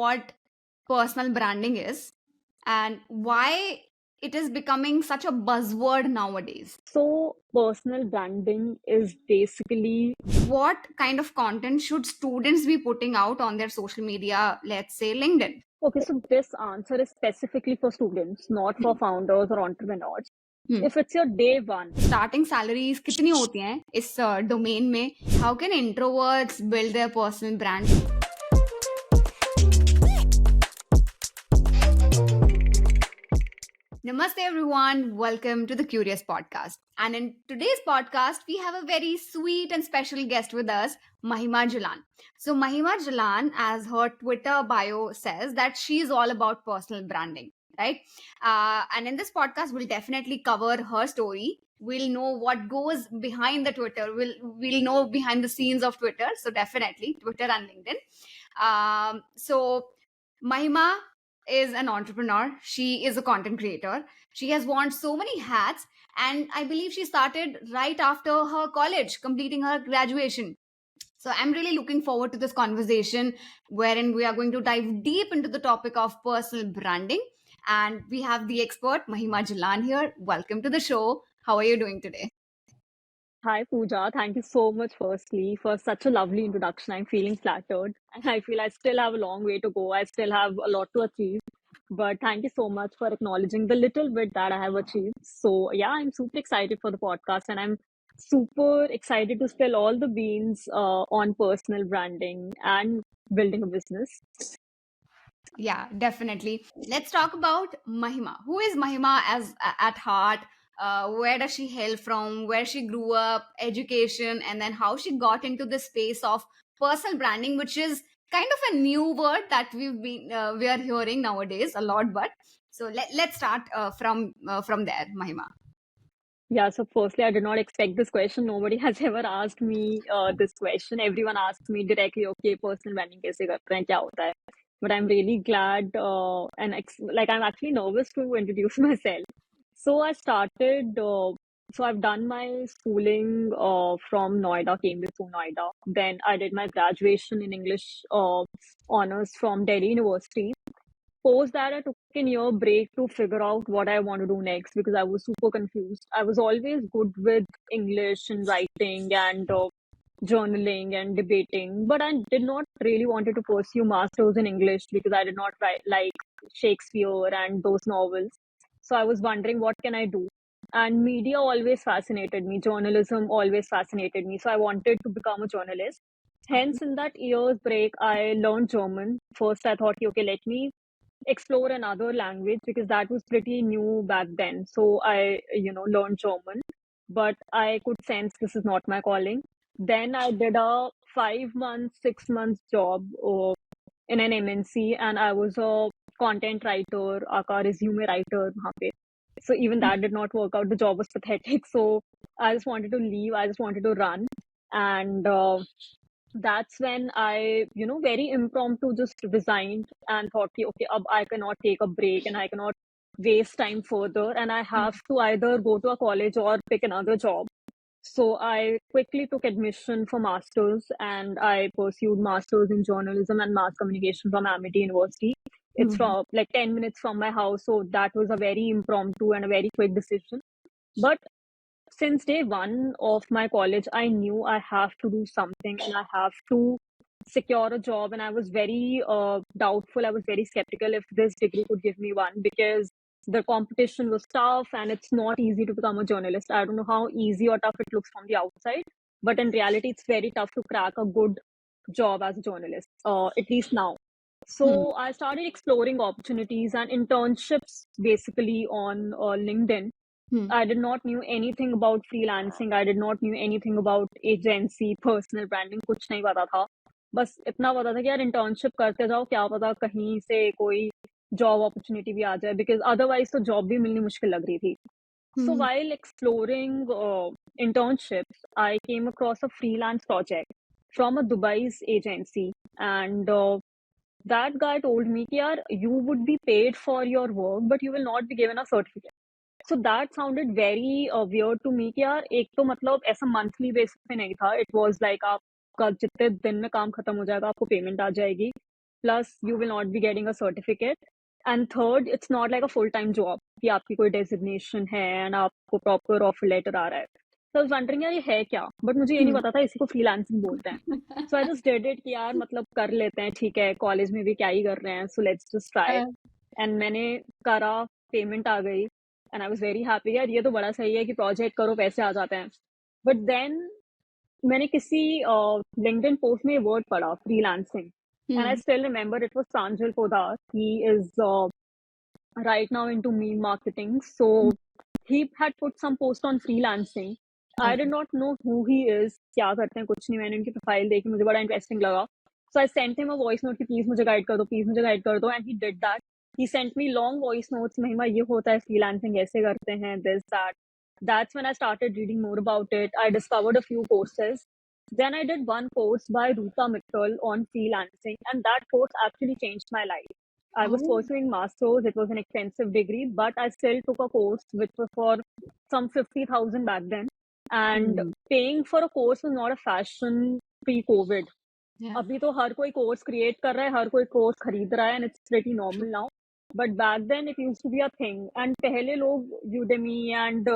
what personal branding is and why it is becoming such a buzzword nowadays. So, personal branding is basically What kind of content should students be putting out on their social media, let's say LinkedIn? okay. So, this answer is specifically for students, not for Hmm. founders or entrepreneurs. Hmm. If it's your day one, Starting salaries कितनी होती हैं इस domain में? How can introverts build their personal brand? Namaste, everyone. Welcome to the Curious Podcast. And in today's podcast, we have a very sweet and special guest with us, Mahima Jalal. So, Mahima Jalal, as her Twitter bio says, that she's all about personal branding, right? And in this podcast, we'll definitely cover her story. We'll know what goes behind the Twitter. We'll know behind the scenes of Twitter. So, definitely Twitter and LinkedIn. Mahima is an entrepreneur. She is a content creator. She has worn so many hats, and I believe she started right after her college, completing her graduation. So I'm really looking forward to this conversation wherein we are going to dive deep into the topic of personal branding. And we have the expert, Mahima Jalan, here. Welcome to the show. How are you doing today? hi Pooja. Thank you so much, firstly, for such a lovely introduction. I'm feeling flattered, and I feel I still have a long way to go. I still have a lot to achieve. But thank you so much for acknowledging the little bit that I have achieved. So, yeah, I'm super excited for the podcast, and I'm super excited to spill all the beans on personal branding and building a business. Yeah, definitely. Let's talk about Mahima. Who is Mahima as at heart? Where does she hail from? Where she grew up, education, and then how she got into the space of personal branding, which is kind of a new word that we are hearing nowadays a lot. But so let's start from there, Mahima. Yeah, so firstly, I did not expect this question. Nobody has ever asked me this question. Everyone asks me directly, okay, personal branding kaise karte hain, kya hota hai? But I'm really glad like I'm actually nervous to introduce myself. So I started, so I've done my schooling from Noida, Cambridge to Noida. Then I did my graduation in English honors from Delhi University. Post that, I took a year break to figure out what I want to do next because I was super confused. I was always good with English and writing and journaling and debating, but I did not really wanted to pursue masters in English because I did not like Shakespeare and those novels. So I was wondering what can I do? And media always fascinated me. Journalism always fascinated me. So I wanted to become a journalist. Hence, in that year's break, I learned German. First, I thought, okay, let me explore another language because that was pretty new back then. So I, learned German, but I could sense this is not my calling. Then I did a 5 months, 6 months job in an MNC, and I was a content writer, aka resume writer. वहाँ पे. So even that did not work out. The job was pathetic. So I just wanted to leave. I just wanted to run. And that's when I, very impromptu just resigned and thought, "Ki, okay, ab I cannot take a break and I cannot waste time further. And I have to either go to a college or pick another job. So I quickly took admission for masters and I pursued masters in journalism and mass communication from Amity University. It's Mhm. from like 10 minutes from my house. So that was a very impromptu and a very quick decision. But since day one of my college, I knew I have to do something and I have to secure a job. And I was very doubtful. I was very skeptical if this degree could give me one because the competition was tough and it's not easy to become a journalist. I don't know how easy or tough it looks from the outside, but in reality, it's very tough to crack a good job as a journalist, at least now. Hmm. So I started exploring opportunities and internships basically on LinkedIn. Hmm. I did not knew anything about freelancing. I did not knew anything about agency, personal branding. कुछ नहीं पता था. बस इतना पता था कि यार internship करते जाओ, क्या पता कहीं से कोई job opportunity भी आ जाए, because otherwise तो job भी मिलनी मुश्किल लग रही थी. So Hmm. while exploring internships, I came across a freelance project from a Dubai's agency, and that guy told me कि यार you would be paid for your work, but you will not be given a certificate. So that sounded very weird to me कि यार एक तो मतलब ऐसा monthly basis पे नहीं था. It was like आपका जितने दिन में काम खत्म हो जाएगा आपको payment आ जाएगी. plus you will not be getting a certificate, and third, it's not like a full time job कि आपकी कोई designation है and आपको proper offer letter आ रहा है. So I was wondering यार ये है क्या, but मुझे ये नहीं Hmm. पता था इसी को freelancing बोलते हैं. So I just did it कि यार मतलब कर लेते हैं, ठीक है, कॉलेज में भी क्या ही कर रहे हैं, so let's just try. Uh, and मैंने करा, पेमेंट आ गई, and I was very happy यार ये तो बड़ा सही है कि प्रोजेक्ट करो पैसे आ जाते हैं. बट देन मैंने किसी लिंक्डइन पोस्ट में वर्ड पढ़ा freelancing, and I hmm. Still remember it was Sanjal Podar. He is right now into meme marketing. So he had put some post on freelancing. I did Okay. not know who he is, क्या करते हैं कुछ नहीं. मैंने उनकी profile देखी, मुझे बड़ा इंटरेस्टिंग लगा. So I sent him a voice note कि प्लीज मुझे गाइड कर दो, प्लीज मुझे गाइड कर दो, and he did that. He sent me long voice notes, महिमा ये होता है freelancing, ऐसे करते हैं, this that. That's when I started reading more about it. I discovered a few courses. Then I did one course by Ruta Mittal on freelancing, and that course actually changed my life. I was Oh. pursuing masters. It was an expensive degree, but I still took a course which was for some 50,000 back then. And Hmm. paying for a course was not a fashion pre-COVID. Yeah. अभी तो हर कोई course create कर रहा है, हर कोई course खरीद रहा है, and it's pretty normal now. But back then it used to be a thing. And पहले लोग Udemy and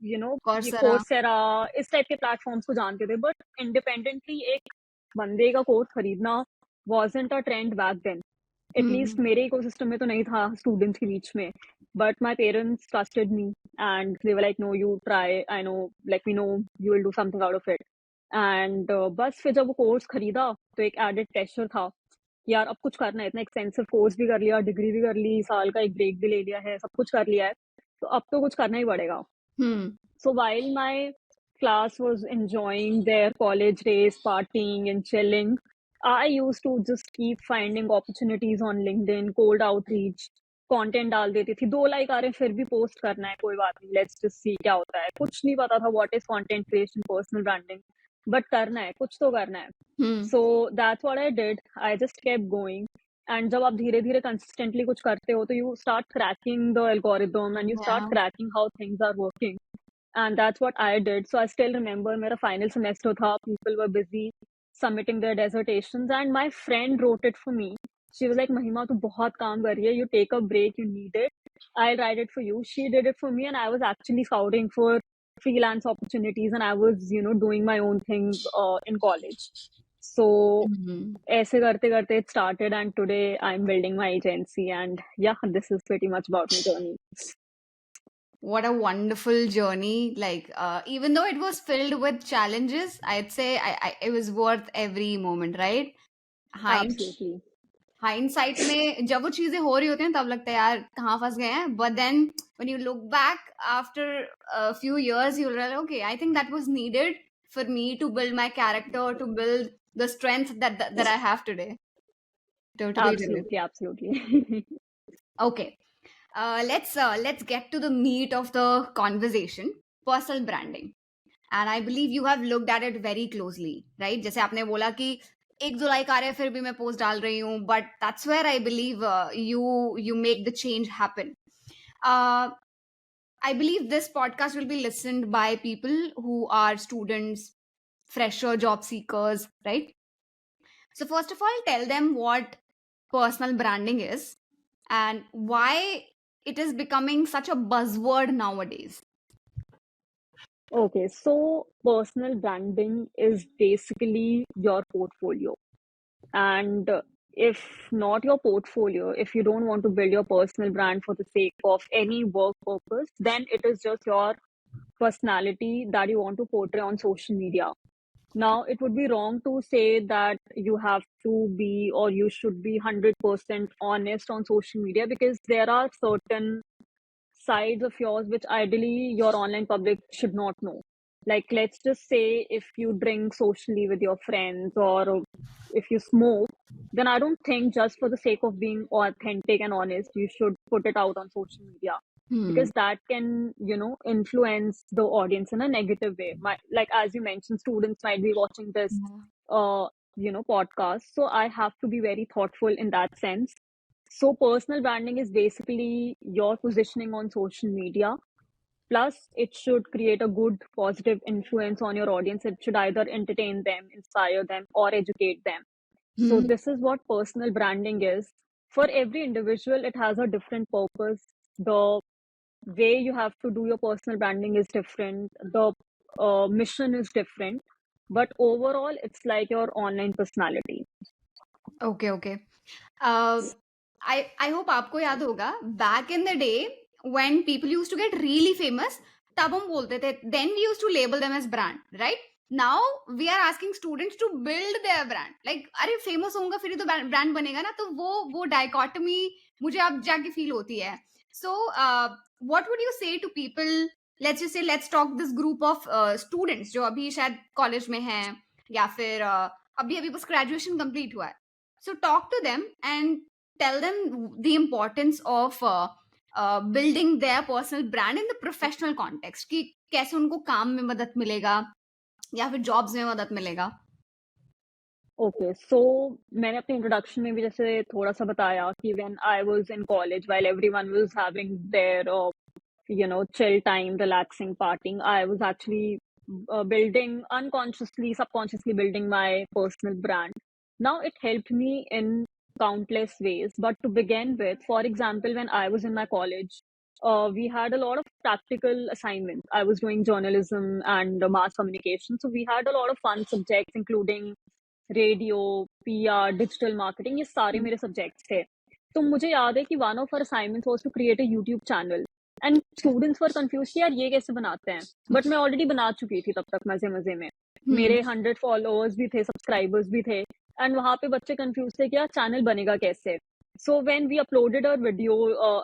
ये Coursera. Coursera इस टाइप के प्लेटफॉर्म्स को जानते थे. बट इंडिपेंडेंटली एक बंदे का कोर्स खरीदना wasn't a trend back then. Hmm. At least मेरे इकोसिस्टम में तो नहीं था स्टूडेंट्स के बीच में. But my parents trusted me and they were like no you try, I know, like we know you will do something out of it. And बस फिर जब वो कोर्स खरीदा तो एक एडेड प्रेशर था कि यार अब कुछ करना है. इतना एक्सपेंसिव कोर्स भी कर लिया, डिग्री भी कर ली, साल का एक ब्रेक भी ले लिया है, सब कुछ कर लिया है, तो अब तो कुछ करना ही पड़ेगा. Hmm. So while my class was enjoying their college days, partying and chilling, I used to just keep finding opportunities on LinkedIn, cold outreach, content डाल देती थी. 2 लाइक आ रहे हैं फिर भी पोस्ट करना है, कोई बात नहीं, लेट्स जस्ट सी क्या होता है. कुछ नहीं पता था what is content creation, personal branding, but करना है, कुछ तो करना है. Hmm. So that's what I did. I just kept going. And जब आप धीरे धीरे कंसिस्टेंटली कुछ करते हो तो you start cracking the algorithm and you start Yeah. Cracking how things are working. And that's what I did. So I still remember मेरा final semester था, people were busy submitting their dissertations, and my friend wrote it for me. She was like, Mahima, तू बहुत काम कर रही है, you take a break, you need it, I'll write it for you. She did it for me, and I was actually scouting for freelance opportunities, and I was, doing my own thing in college. So Hmm. ऐसे करते करते it started, and today I'm building my agency, and yeah, this is pretty much about my journey. What a wonderful journey. Like, even though it was filled with challenges, I'd say it was worth every moment, right? Hind Absolutely. Hindsight में जब वो चीजें हो रही होती हैं तब लगता है यार कहाँ फंस गए हैं. But then when you look back after a few years, you'll realize, okay, I think that was needed for me to build my character, to build the strength that I have today. Totally relate. Absolutely, absolutely. Okay. Let's get to the meat of the conversation. Personal branding. And I believe you have looked at it very closely, right? जैसे आपने बोला कि 1 जुलाई आ रहे हैं फिर भी मैं post डाल रही हूँ, but that's where I believe you make the change happen. Uh, I believe this podcast will be listened by people who are students, fresher job seekers, right? So first of all, tell them what personal branding is and why it is becoming such a buzzword nowadays. Okay, so personal branding is basically your portfolio. And if not your portfolio, if you don't want to build your personal brand for the sake of any work purpose, then it is just your personality that you want to portray on social media. Now, it would be wrong to say that you have to be or you should be 100% honest on social media, because there are certain sides of yours which ideally your online public should not know. Like, let's just say if you drink socially with your friends or if you smoke, then I don't think just for the sake of being authentic and honest, you should put it out on social media, Hmm. because that can, influence the audience in a negative way. Like, as you mentioned, students might be watching this, Yeah. uh, podcast. So I have to be very thoughtful in that sense. So personal branding is basically your positioning on social media. Plus, it should create a good positive influence on your audience. It should either entertain them, inspire them, or educate them. So Hmm. this is what personal branding is. For every individual, it has a different purpose. The way you have to do your personal branding is different. The mission is different. But overall, it's like your online personality. Okay okay I hope आपको याद होगा back in the day when people used to get really famous तब हम बोलते थे then we used to label them as brand right now we are asking students to build their brand like अरे famous होऊंगा फिर ही तो brand बनेगा ना तो वो डायकॉटमी मुझे अब जाके फील होती है so what would you say to people let's just say let's talk this group of students जो अभी शायद कॉलेज में हैं या फिर अभी अभी बस ग्रेजुएशन कंप्लीट हुआ है. So talk to them and tell them the importance of building their personal brand in the professional context कि कैसे उनको काम में मदद मिलेगा या फिर जॉब्स में मदद मिलेगा. ओके, सो मैंने अपने इंट्रोडक्शन में भी जैसे थोड़ा-सा बताया कि when I was in college while everyone was having their chill time, relaxing, partying, I was actually building unconsciously, subconsciously building my personal brand. Now it helped me in countless ways. But to begin with, for example, when I was in my college, we had a lot of practical assignments. I was doing journalism and mass communication. So we had a lot of fun subjects, including radio, PR, digital marketing, ये सारे मेरे subjects थे. तो मुझे याद है कि one of our assignments was to create a YouTube channel and students were confused कि यार ये कैसे बनाते हैं? बट मैं ऑलरेडी बना चुकी थी तब तक मज़े-मज़े में. Hmm. मेरे 100 फॉलोअर्स भी थे, सब्सक्राइबर्स भी थे एंड वहाँ पे बच्चे कन्फ्यूज़ थे कि यार चैनल बनेगा कैसे? So when we uploaded our video,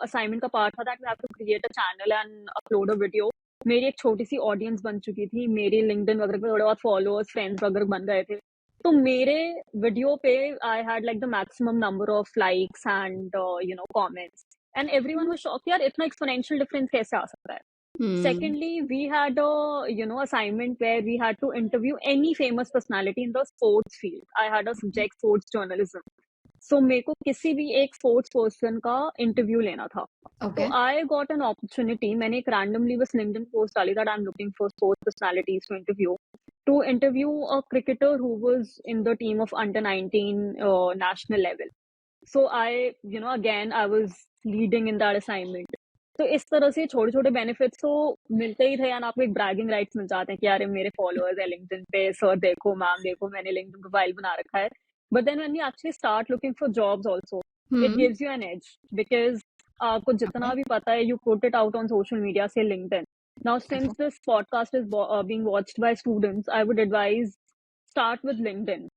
assignment का पार्ट था that we have to create a channel and upload a video. मेरी एक छोटी-सी ऑडियंस बन चुकी थी. मेरे लिंक्डइन वगैरह पे थोड़े बहुत फॉलोअर्स, फ्रेंड्स वगैरह बन गए थे. तो मेरे वीडियो पे I had like the maximum number of likes and comments and everyone was shocked यार इतना एक्सपोनेंशियल डिफरेंस कैसे आ सकता है. Hmm. Secondly, we had a assignment where we had to interview any famous personality in the sports field. I had a subject sports journalism. So मेरे को किसी भी एक स्पोर्ट्स पर्सन का इंटरव्यू लेना था. तो Okay. I got an opportunity. मैंने एक रैंडमली बस लिंक्डइन पोस्ट डाली that I am looking for sports personalities to interview a cricketer who was in the team of under 19 national level. So I again I was leading in that assignment. तो इस तरह से छोटे-छोटे benefits तो मिलते ही थे and आपको एक ब्रैगिंग राइट्स मिल जाते हैं कि अरे मेरे फॉलोअर्स है लिंक्डइन पे, सर देखो, मैम देखो, मैंने लिंक्डइन प्रोफाइल बना रखा है. But then when you actually start looking for jobs also, it Hmm. Gives you an edge because आपको जितना Okay. भी पता है you put it out on social media से LinkedIn. Now Okay. Since this podcast is being watched by students, I would advise start with LinkedIn.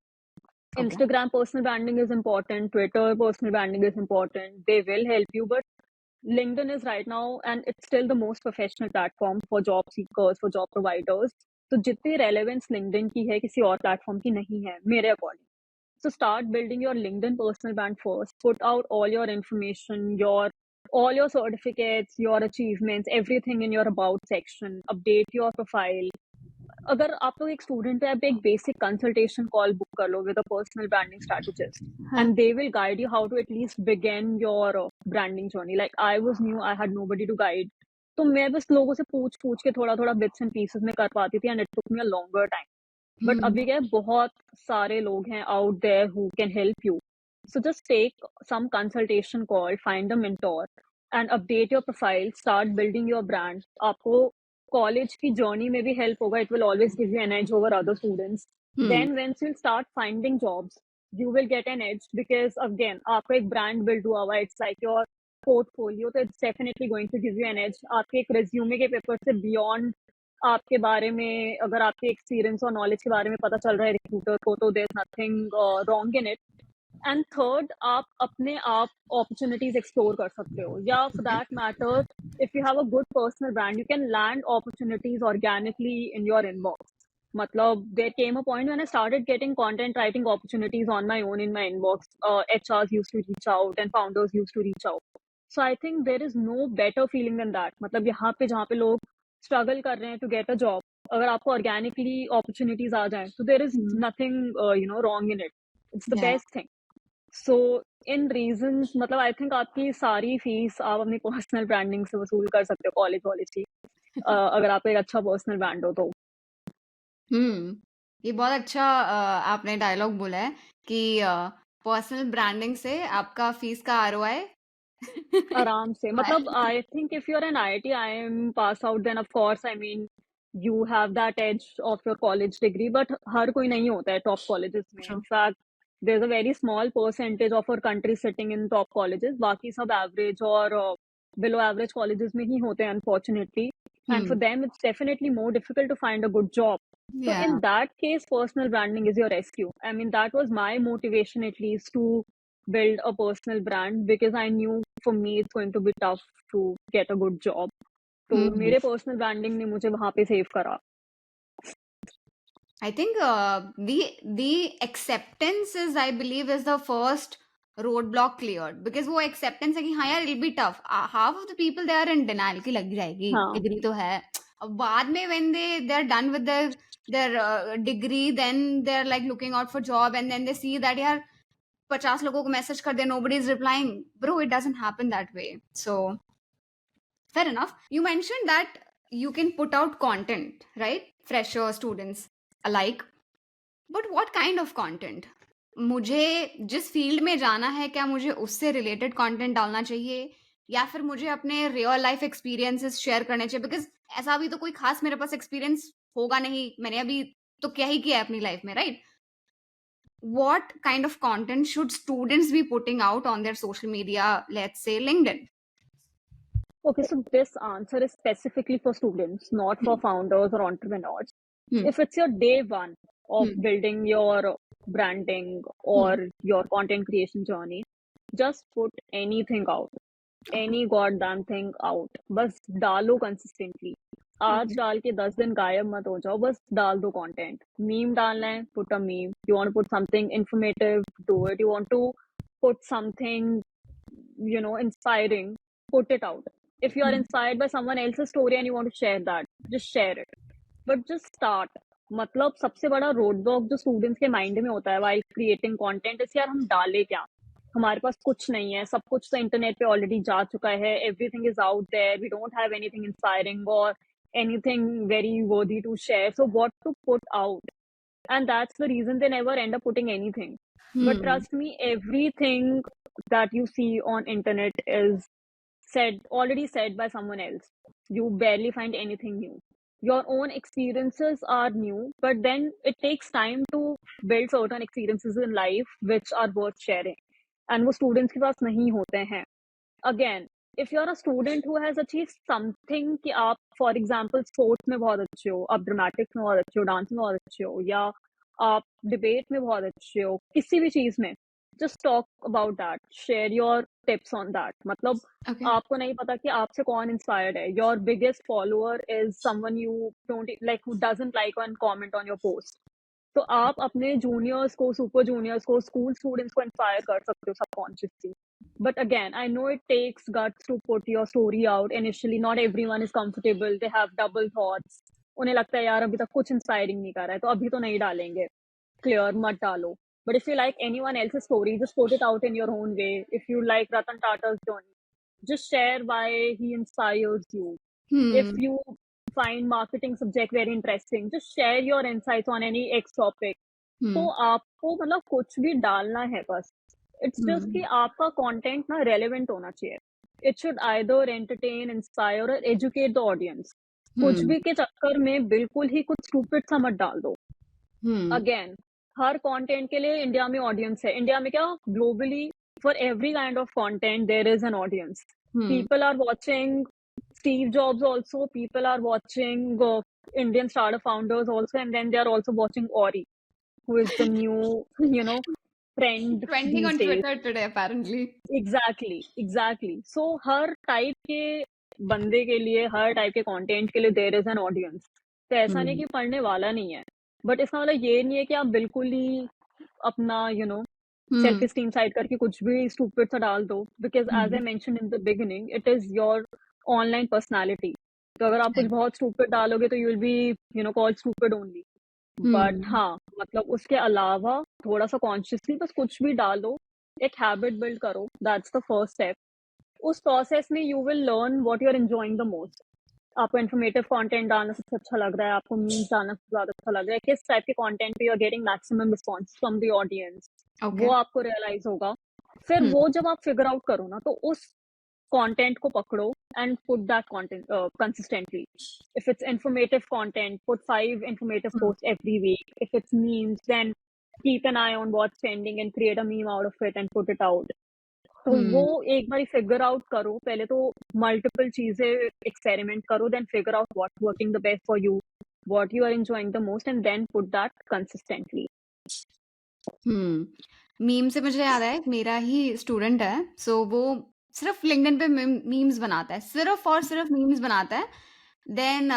Okay. Instagram personal branding is important, Twitter personal branding is important. They will help you, but LinkedIn is right now, and it's still the most professional platform for job seekers, for job providers. तो जितनी relevance LinkedIn की है किसी और platform की नहीं है मेरे according. So start building your LinkedIn personal brand first. Put out all your information, all your certificates, your achievements, everything in your about section. Update your profile. अगर आप लोग एक स्टूडेंट है, आप एक बेसिक कंसल्टेशन कॉल बुक कर लो with a personal branding strategist Huh. And they will guide you how to at least begin your branding journey. Like I was new, I had nobody to guide. तो मैं बस लोगों से पूछ के थोड़ा-थोड़ा बिट्स एंड पीसेस में कर पाती थी and it took me a longer time. But Hmm. अभी क्या है, बहुत सारे लोग हैं out there who can help you. So just take some consultation call, find a mentor, and update your profile. Start building your brand. आपको college की journey में भी help होगा. It will always give you an edge over other students. Hmm. Then once you start finding jobs, you will get an edge because again आपका एक brand build हुआ हुआ है. It's like your portfolio. So it's definitely going to give you an edge. आपके एक resume के paper से beyond आपके बारे में अगर आपके एक्सपीरियंस और नॉलेज के बारे में पता चल रहा है रिक्रूटर को, तो there is nothing wrong in it. And third, आप अपने आप अपॉर्चुनिटीज एक्सप्लोर कर सकते हो, या for Okay. That matter if you have a good personal brand you can land opportunities organically in your inbox. मतलब there came a point when I started getting content writing opportunities on my own in my inbox. HRs used to reach out and founders used to reach out. So I think there is no better feeling than that. मतलब यहाँ पे जहाँ पे लोग struggle कर रहे हैं to get a job, अगर आपको ऑर्गेनिकली अपॉर्चुनिटीज आ जाए तो there is Hmm. Nothing wrong in it. It's the Yeah. Best thing. So in reasons मतलब आई थिंक आपकी सारी फीस आप अपनी पर्सनल ब्रांडिंग से वसूल कर सकते हो कॉलेज वॉलेज की. अगर आपका एक अच्छा पर्सनल ब्रांड हो तो. Hmm. ये बहुत अच्छा आपने डायलॉग बोला है कि पर्सनल ब्रांडिंग से आपका फीस का आरओआई आराम से हाई। मतलब I think if you are an IIT IIM pass out then of course I mean you have that edge of your college degree but हर कोई नहीं होता है टॉप कॉलेजेस में true. In fact there is a very small percentage of our country sitting in top colleges बाकी सब average और below average colleges में ही होते हैं unfortunately and for hmm. Them it's definitely more difficult to find a good job. So या in that case, personal branding is your rescue. I mean, that was my motivation at least to build a personal brand because I knew for me it's going to be tough to get a good job. तो हम्म। मेरे personal branding ने मुझे वहां पे save करा. I think the acceptance is, I believe, is the first roadblock cleared, because वो acceptance है कि हाँ यार it'll be tough. Half of the people they are in denial कि लग जाएगी, हाँ. degree तो है. अब बाद में when they're done with their degree, then they're like looking out for job, and then they see that यार 50 लोगों को message कर दिया, nobody is replying. Bro, it doesn't happen that way. So fair enough. You mentioned that you can put out content, right? Fresher students alike. But what kind of content? मुझे जिस field में जाना है, क्या मुझे उससे रिलेटेड कंटेंट डालना चाहिए, या फिर मुझे अपने रियल लाइफ एक्सपीरियंसेस शेयर करने चाहिए? बिकॉज ऐसा अभी तो कोई खास मेरे पास एक्सपीरियंस होगा नहीं, मैंने अभी तो क्या ही किया है अपनी लाइफ में, right? What kind of content should students be putting out on their social media, let's say LinkedIn? Okay, so this answer is specifically for students, not for Hmm. founders or entrepreneurs. Hmm. If it's your day one of Hmm. building your branding Hmm. or your content creation journey, just put anything out. Okay. Any god damn thing out बस डालो consistently. आज Okay. डाल के 10 दिन गायब मत हो जाओ बस डाल दो कंटेंट. मीम डालना है put a meme. You want to put something informative do it. You want to put something inspiring, put it out. If you are Hmm. inspired by someone else's story and you want to share that, just share it. But just start. मतलब सबसे बड़ा road block जो students के mind में होता है while creating content इस यार हम डाले क्या. हमारे पास कुछ नहीं है. सब कुछ तो इंटरनेट पे ऑलरेडी जा चुका है. Everything is out there. We don't have anything inspiring और anything very worthy to share. So what to put out? And that's the reason they never end up putting anything. But Hmm. trust me, everything that you see on internet is already said by someone else. You barely find anything new. Your own experiences are new, but then it takes time to build certain experiences in life which are worth sharing. And वो students के पास नहीं होते हैं. Again, if you're a student who has achieved something कि आप for example sports में बहुत अच्छे हो, आप ड्रामेटिक्स में बहुत अच्छे हो, डांस में बहुत अच्छे हो, या आप डिबेट में बहुत अच्छे हो, किसी भी चीज में, just talk about that. Share your tips on that. मतलब Okay. आपको नहीं पता कि आपसे कौन इंस्पायर्ड है. Your biggest follower is someone you don't like who doesn't like and comment on your post. तो आप अपने जूनियर्स को, सुपर जूनियर्स को, स्कूल स्टूडेंट्स को इंस्पायर कर सकते हो subconsciously. But again, I know it takes guts to put your story out initially. Not everyone is comfortable. They have double thoughts. उन्हें लगता है यार अभी तक कुछ इंस्पायरिंग नहीं कर रहा है तो अभी तो नहीं डालेंगे. Clear, मत डालो. But if you like anyone else's story, just put it out in your own way. If you like Ratan Tata's journey, just share why he inspires you. If Hmm. you find marketing subject very interesting, just share your insights on any X topic. तो Hmm. आपको मतलब कुछ भी डालना है बस. It's just कि Hmm. आपका कंटेंट ना रेलेवेंट होना चाहिए. It should either entertain, inspire और एजुकेट द ऑडियंस. कुछ Hmm. भी के चक्कर में बिल्कुल ही कुछ स्टूपिड सा मत डाल दो. Hmm. अगेन, हर कंटेंट के लिए इंडिया में ऑडियंस है. इंडिया में क्या, globally for every kind of content there is an audience. Hmm. People are watching Steve Jobs also. People are watching Indian startup founders also, and then they are also watching Ori, who is the new, you know, trend Trending these on days. Twitter today, apparently. Exactly. So हर type के बंदे के लिए, हर type के content के लिए there is an audience. तो ऐसा नहीं Hmm. कि पढ़ने वाला नहीं है. बट इसका मतलब ये नहीं है कि आप बिल्कुल ही अपना सेल्फ Hmm. स्टीम साइड करके कुछ भी स्टूपिड सा डाल दो. Because as I Hmm. Mention in the beginning, it is your online personality. तो अगर आप कुछ बहुत स्टूपिड डालोगे तो you will be called stupid only. But Hmm. हाँ, मतलब उसके अलावा थोड़ा सा कॉन्शियसली बस कुछ भी डालो. एक हैबिट बिल्ड करो. That's the first step. उस प्रोसेस में you will learn what you are enjoying the most. आपको इन्फॉर्मेटिव कंटेंट डालना सबसे अच्छा लग रहा है, आपको मीम्स डालना सबसे ज़्यादा अच्छा लग रहा है, किस टाइप के कंटेंट पे you are getting maximum response from the audience, okay. वो आपको रियलाइज़ होगा। फिर हुँ, वो जब आप फिगर आउट करो ना, तो उस कंटेंट को पकड़ो and put that content consistently. If it's informative content, put 5 informative hmm, posts every week. If it's memes, then keep an eye on what's trending and create a meme out of it and put it out. तो वो हुँ, एक बारी figure out करो, पहले तो multiple चीज़ें experiment करो, then figure out what's working the best for you, what you are enjoying the most and then put that consistently. Hmm. Meme से मुझे याद है, मेरा ही स्टूडेंट है, सो वो सिर्फ़ लिंक्डइन पे मीम्स बनाता है, सिर्फ़ और सिर्फ़ मीम्स बनाता है। Then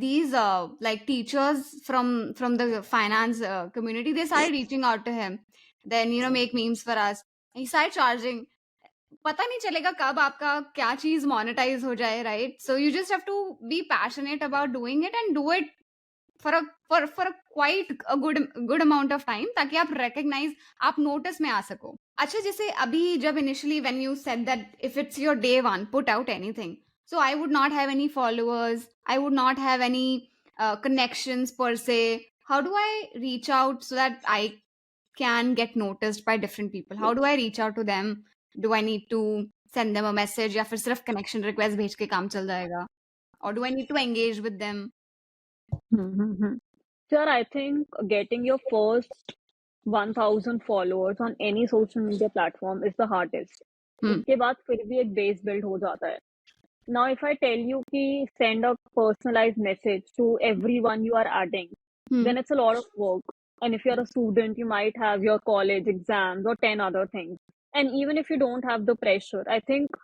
these like teachers from the finance community, they started reaching out to him. Then make memes for us. He started charging. पता नहीं चलेगा कब आपका क्या चीज मोनेटाइज हो जाए, right? So you just have to be passionate about doing it and do it for a quite a good amount of time, ताकि आप रिकग्नाइज, आप नोटिस में आ सको। अच्छा, जैसे अभी जब initially when you said that if it's your day one, put out anything, so I would not have any followers, I would not have any connections per se. How do I reach out so that I can get noticed by different people? How do I reach out to them? Do I need to send them a message, या फिर सिर्फ connection request भेज के काम चल जाएगा? Or do I need to engage with them? Sure, I think getting your first 1000 followers on any social media platform is the hardest. Hmm. उसके बाद फिर भी एक बेस बिल्ड हो जाता है। Now, if I tell you ki send a personalized message to everyone you are adding, Hmm. then it's a lot of work. And if you're a student, you might have your college exams or 10 other things. And even if you don't have the pressure, I think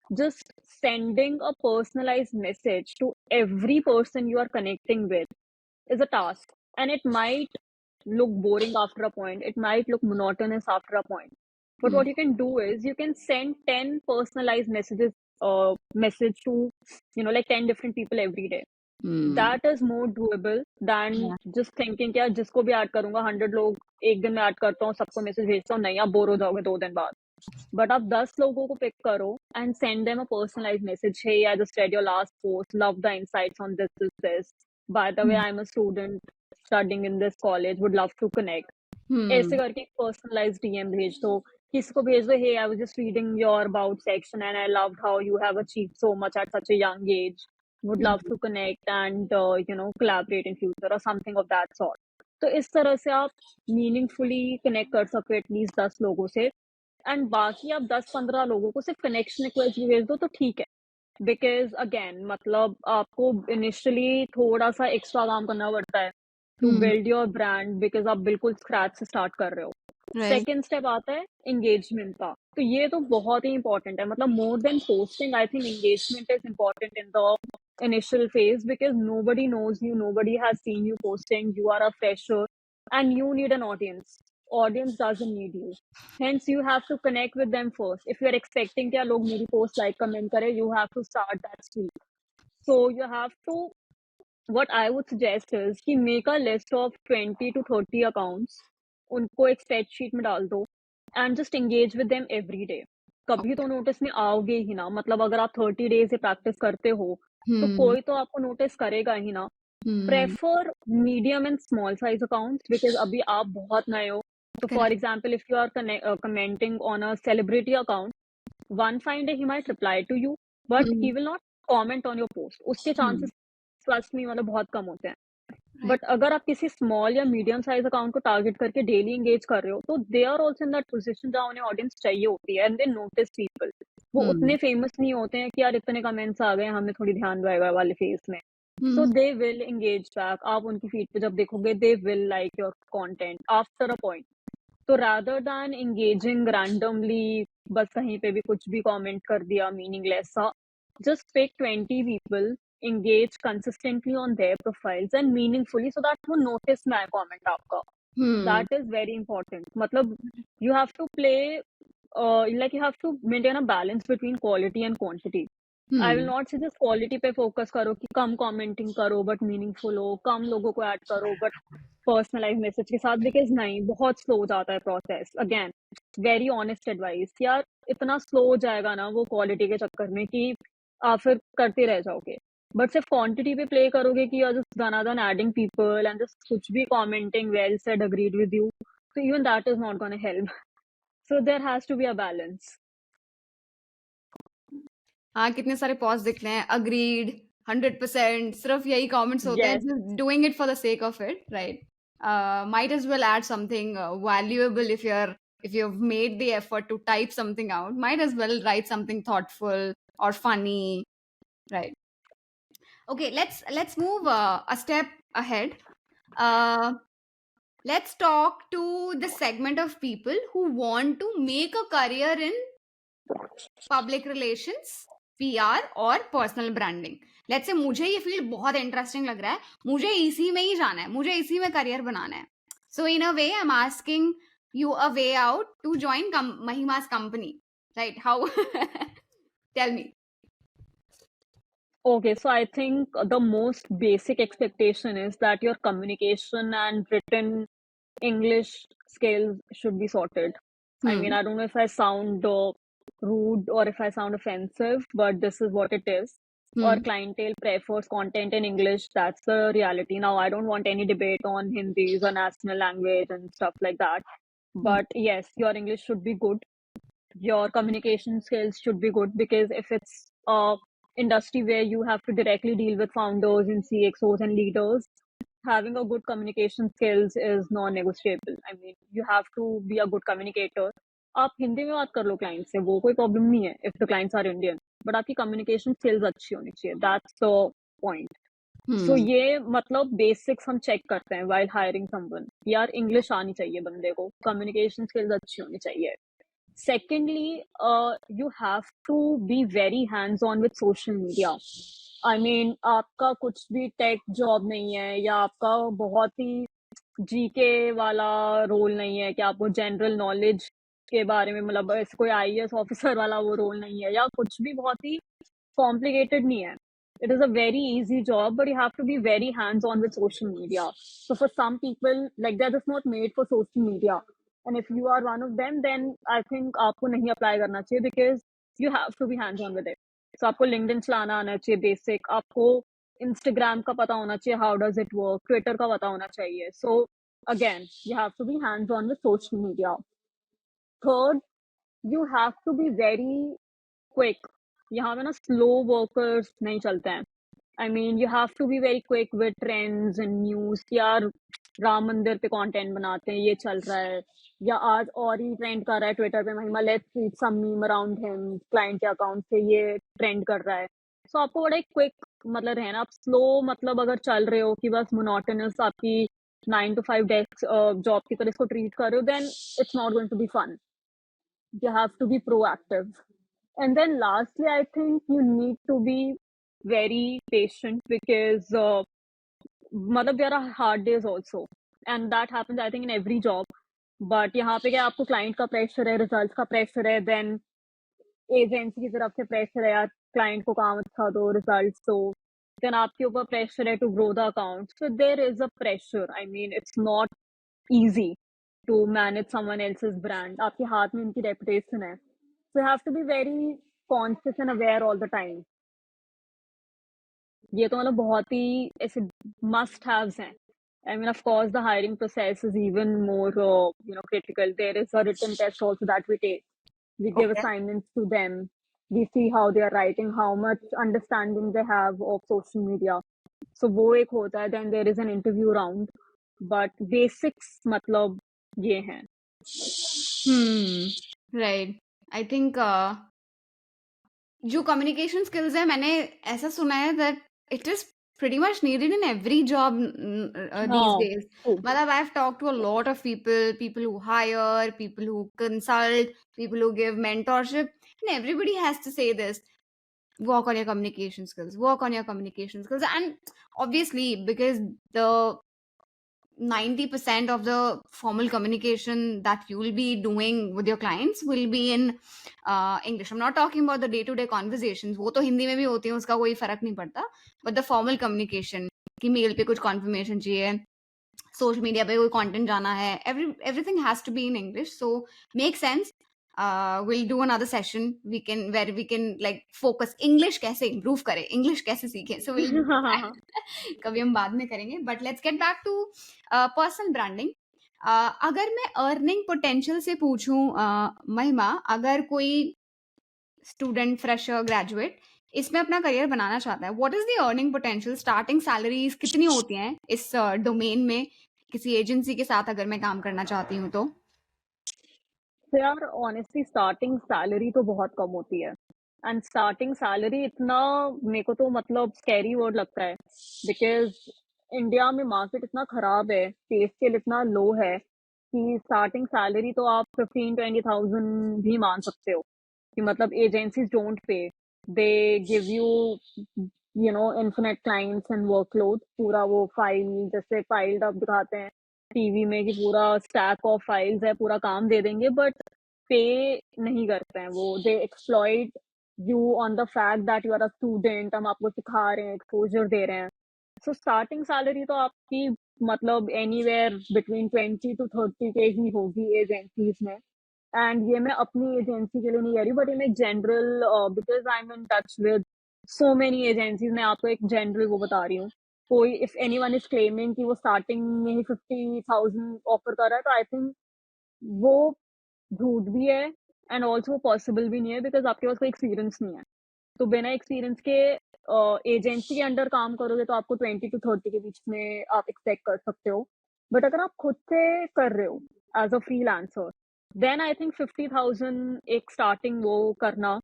just sending a personalized message to every person you are connecting with is a task. And it might look boring after a point, it might look monotonous after a point. But Hmm. what you can do is you can send 10 personalized message to, like 10 different people every day. Hmm. That is more doable than Yeah. just thinking कि यार जिसको भी add करूंगा 100 लोग एक दिन में add करता हूँ, सबको मैसेज भेजता हूँ, नहीं आप बोर हो जाओगे 2 दिन बाद। बट आप 10 लोगों को पिक करो and send them a personalised message, hey I just read your last post, love the insights on this, by the way Hmm. I'm a student studying in this college, would love to connect। ऐसे Hmm. करके एक personalised DM भेज दो, किसी को भेज दो, hey I was just reading your about section and I loved how you have achieved so much at such a young age, would love Hmm. to connect and collaborate in future or something of that sort। तो इस तरह से आप meaningfully connect कर सको at least 10 लोगों से। And बाकी आप 10-15 लोगों को सिर्फ कनेक्शन रिक्वेस्ट भी भेज दो तो ठीक है। बिकॉज़ अगेन मतलब आपको इनिशियली थोड़ा-सा एक्स्ट्रा काम करना पड़ता है to Hmm. Build your brand, because आप बिल्कुल स्क्रैच से स्टार्ट कर रहे हो। Right. सेकंड स्टेप आता है एंगेजमेंट का। तो ये तो बहुत ही इम्पोर्टेंट है, मतलब more than posting I think engagement is important in the initial phase, because nobody knows you, nobody has seen you posting, you are a fresher and you need an audience. Audience doesn't need you. Hence, you have to connect with them first. If you're expecting कि लोग मेरी post like comment करे, you have to start that streak. So you have to, what I would suggest is कि make a list of 20 to 30 accounts, उनको एक spreadsheet में डाल दो and just engage with them every day। कभी तो Okay. Notice में आओगे ही ना, मतलब अगर आप 30 डेज से प्रैक्टिस करते हो तो Hmm. कोई तो आपको नोटिस करेगा ही ना। Hmm. Prefer medium and small size accounts, because अभी आप बहुत नए हो। तो for Correct. Example if you are commenting on a celebrity account, one fine day he might reply to you, but Hmm. He will not comment on your post. उसके Hmm. Chances trust me मतलब बहुत कम होते हैं। Right. But अगर आप किसी small या medium size account को टारगेट करके डेली एंगेज कर रहे हो, तो they are also in that position जहाँ उन्हें ऑडियंस चाहिए होती है एंड दे नोटिस पीपल। वो Hmm. उतने फेमस नहीं होते हैं कि यार इतने कमेंट्स आ गए हमें थोड़ी ध्यान रहेगा वाले फेज में। सो Hmm. They will engage back, आप उनकी फीड पे जब देखोगे they will like your content after a point. तो रादर दैन एंगेजिंग रैंडमली, बस कहीं पे भी कुछ भी कमेंट कर दिया मीनिंगलेस सा, just pick 20 people, engage consistently on their profiles and meaningfully so that वो notice में आए comment आपका। Hmm. That is very important। मतलब you have to play, like you have to maintain a balance between quality and quantity। I will Hmm. Not से just quality पे focus करो कि कम commenting करो बट मीनिंगफुल हो, कम लोगों को ऐड करो बट पर्सनलाइज मैसेज के साथ, बिकॉज नहीं, बहुत स्लो हो जाता है process. Again very honest advice, यार इतना स्लो हो जाएगा ना वो क्वालिटी के चक्कर में कि आप फिर करते रह जाओगे। बट सिर्फ क्वांटिटी पे प्ले करोगे कि you're just another adding people and just कुछ भी commenting well said agreed with you, so even that is not going to help. So there has to be a balance. हाँ, कितने सारे pause दिख रहे हैं, अग्रीड, 100%, सिर्फ यही कमेंट्स होते हैं, Yes. just doing it for the sake of it, right? Might as well add something valuable if you've made the effort to type something out. Might as well write something thoughtful or funny, right? Okay, let's move a step ahead. Uh, let's talk to the segment of people who want to make a career in public relations, PR और personal branding. Let's say मुझे ये field बहुत interesting लग रहा है, मुझे इसी में ही जाना है, मुझे इसी में करियर बनाना है. So in a way I am asking you a way out to join Mahima's company, right? How? Tell me. Okay, so I think the most basic expectation is that your communication and written English skills should be sorted. I mean, Hmm. I don't know if I sound rude or if I sound offensive, but this is what it is. Or Hmm. clientele prefers content in English. That's the reality. Now, I don't want any debate on Hindi or national language and stuff like that. Hmm. But yes, your English should be good. Your communication skills should be good, because if it's a industry where you have to directly deal with founders and CXOs and leaders, having a good communication skills is non-negotiable. I mean, you have to be a good communicator. आप हिंदी में बात कर लो client से, वो कोई problem नहीं है if the clients are Indian, but आपकी कम्युनिकेशन स्किल्स अच्छी होनी चाहिए. That's the point. So Hmm. ये मतलब बेसिक्स हम चेक करते हैं व्हाइल हायरिंग समवन. यार इंग्लिश आनी चाहिए बंदे को, कम्युनिकेशन स्किल्स अच्छी होनी चाहिए. Secondly, you have to be very hands-on with social media. I mean, आपका कुछ भी टेक जॉब नहीं है, या आपका बहुत ही जीके वाला रोल नहीं है कि आपको जनरल नॉलेज के बारे में, मतलब ऐसे कोई आईएएस ऑफिसर वाला वो रोल नहीं है, या कुछ भी बहुत ही complicated नहीं है. It is a very easy job, but you have to be very hands-on with social media. So for some people, like they're just not made for social media. And if you are one of them, then I think आपको नहीं apply करना चाहिए, because you have to be hands-on with it. So आपको LinkedIn चलाना आना चाहिए basic. आपको Instagram का पता होना चाहिए, how does it work? Twitter का पता होना चाहिए. So again, you have to be hands-on with social media. Third, you have to be very quick. यहाँ पे ना स्लो वर्कर्स नहीं चलते हैं. I mean you have to be very quick with trends and news कि यार राम मंदिर पे कंटेंट बनाते हैं, ये चल रहा है, या आज और ही ट्रेंड कर रहा है ट्विटर पे, Mahima let's read some meme around him, client के अकाउंट से ये ट्रेंड कर रहा है. सो आपको बड़ा एक क्विक मतलब रहना. आप स्लो मतलब अगर चल रहे हो कि बस मोनोटोनस आपकी 9 to 5 डेस्क जॉब की तरह इसको ट्रीट कर रहे हो, then it's not going to be fun. You have to be proactive. And then lastly, I think you need to be very patient, because matlab there are hard days also, and that happens I think in every job. But यहाँ पे क्या आपको client का pressure है, result का pressure है, then agency की तरफ से प्रेशर है, यार क्लाइंट को काम अच्छा दो, रिजल्ट दो, देन आपके ऊपर प्रेशर है to grow the account. So there is a pressure. I mean it's not easy to manage someone else's brand. आपके हाथ में उनकी reputation है. So you have to be very conscious and aware all the time. ये तो मतलब बहुत ही ऐसे must haves हैं. I mean, of course, the hiring process is even more, critical. There is a written test also that we take. We give Okay. assignments to them. We see how they are writing, how much understanding they have of social media. So वो एक होता है. Then there is an interview round. But basics मतलब ये हैं. Right. I think जो communication skills है, मैंने ऐसा सुना है that it is pretty much needed in every job these हाँ, days. true. Matlab, I've talked to a lot of people who hire, people who consult, people who give mentorship, and everybody has to say this: work on your communication skills, work on your communication skills. And obviously, because the 90% of the formal communication that you will be doing with your clients will be in English. I'm not talking about the day-to-day conversations. वो तो हिंदी में भी होती हैं, उसका कोई फर्क नहीं पड़ता. But the formal communication, कि मेल पे कुछ confirmation चाहिए, सोशल मीडिया पे कोई कंटेंट जाना है, everything has to be in English. So makes sense. we'll do another session where we can like focus English कैसे improve करें, English कैसे सीखें. So we'll do that. कभी हम बाद में करेंगे. But let's get back to personal branding. अगर मैं अर्निंग पोटेंशियल से पूछूं, महिमा, अगर कोई स्टूडेंट, फ्रेशर, ग्रेजुएट इसमें अपना करियर बनाना चाहता है, what is the earning potential? Starting salaries कितनी होती हैं इस डोमेन में, किसी एजेंसी के साथ अगर मैं काम करना चाहती हूँ तो? तो यार ऑनेस्टली स्टार्टिंग सैलरी तो बहुत कम होती है। एंड स्टार्टिंग सैलरी इतना मेरे को तो मतलब स्कैरी वर्ड लगता है, बिकॉज इंडिया में मार्केट इतना खराब है, पे स्केल इतना लो है कि स्टार्टिंग सैलरी तो आप 15-20,000 भी मान सकते हो। कि मतलब agencies don't pay, they give you know infinite clients and workload, पूरा वो फाइल जैसे फाइल्ड अप दिखाते हैं टीवी में कि पूरा स्टैक ऑफ फाइल्स है, पूरा काम दे देंगे, बट पे नहीं करते हैं वो। They exploit you on the fact that you are a student, हम आपको सिखा रहे हैं, एक्सपोजर दे रहे हैं। सो स्टार्टिंग सैलरी तो आपकी मतलब एनीवेयर बिटवीन 20 to 30 के ही होगी एजेंसीज में। एंड ये मैं अपनी एजेंसी के लिए नहीं कह रही, बट ये मैं general, because I am in touch with so many agencies, मैं आपको एक जनरल वो बता रही हूँ। कोई if any one is claiming कि वो स्टार्टिंग में ही 50,000 ऑफर कर रहा है, तो आई थिंक वो झूठ भी है, एंड ऑल्सो पॉसिबल भी नहीं है, बिकॉज आपके पास कोई एक्सपीरियंस नहीं है। तो बिना एक्सपीरियंस के एजेंसी के अंडर काम करोगे तो आपको 20 to 30 के बीच में आप एक्सपेक्ट कर सकते हो। बट अगर आप खुद से कर रहे हो as a freelancer, then I think 50,000 एक स्टार्टिंग वो करना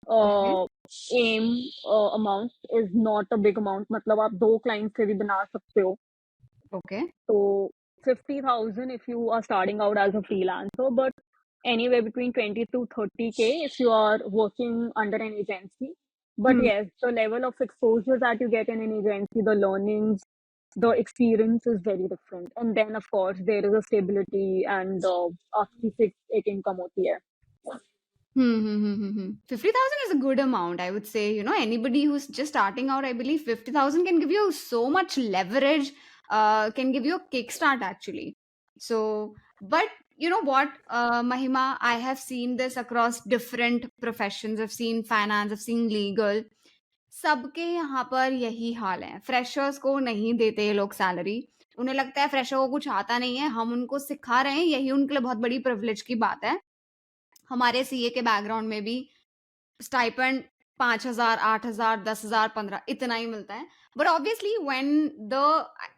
okay. Um amount is not a big amount. मतलब आप 2 क्लाइंट से भी बना सकते हो। Okay. So 50,000 if you are starting out as a freelancer, but anywhere between 20 to 30K if you are working under an agency. But Hmm. yes, the level of exposure that you get in an agency, the learnings, the experience is very different. And then of course there is a stability and आपकी fixed एक income होती है. 50,000 is a good amount, I would say. You know, anybody who's just starting out, I believe 50,000 can give you so much leverage, can give you a kickstart actually. So, but you know what, Mahima, I have seen this across different professions. I've seen finance, I've seen legal. सबके यहाँ पर यही हाल है, freshers को नहीं देते ये लोग सैलरी. उन्हें लगता है फ्रेशर को कुछ आता नहीं है, हम उनको सिखा रहे हैं, यही उनके लिए बहुत बड़ी प्रिविलेज की बात है. हमारे सीए के बैकग्राउंड में भी स्टाइपेंड 5,000, 8,000, 10,000, 15 इतना ही मिलता है. बट ऑब्वियसली व्हेन द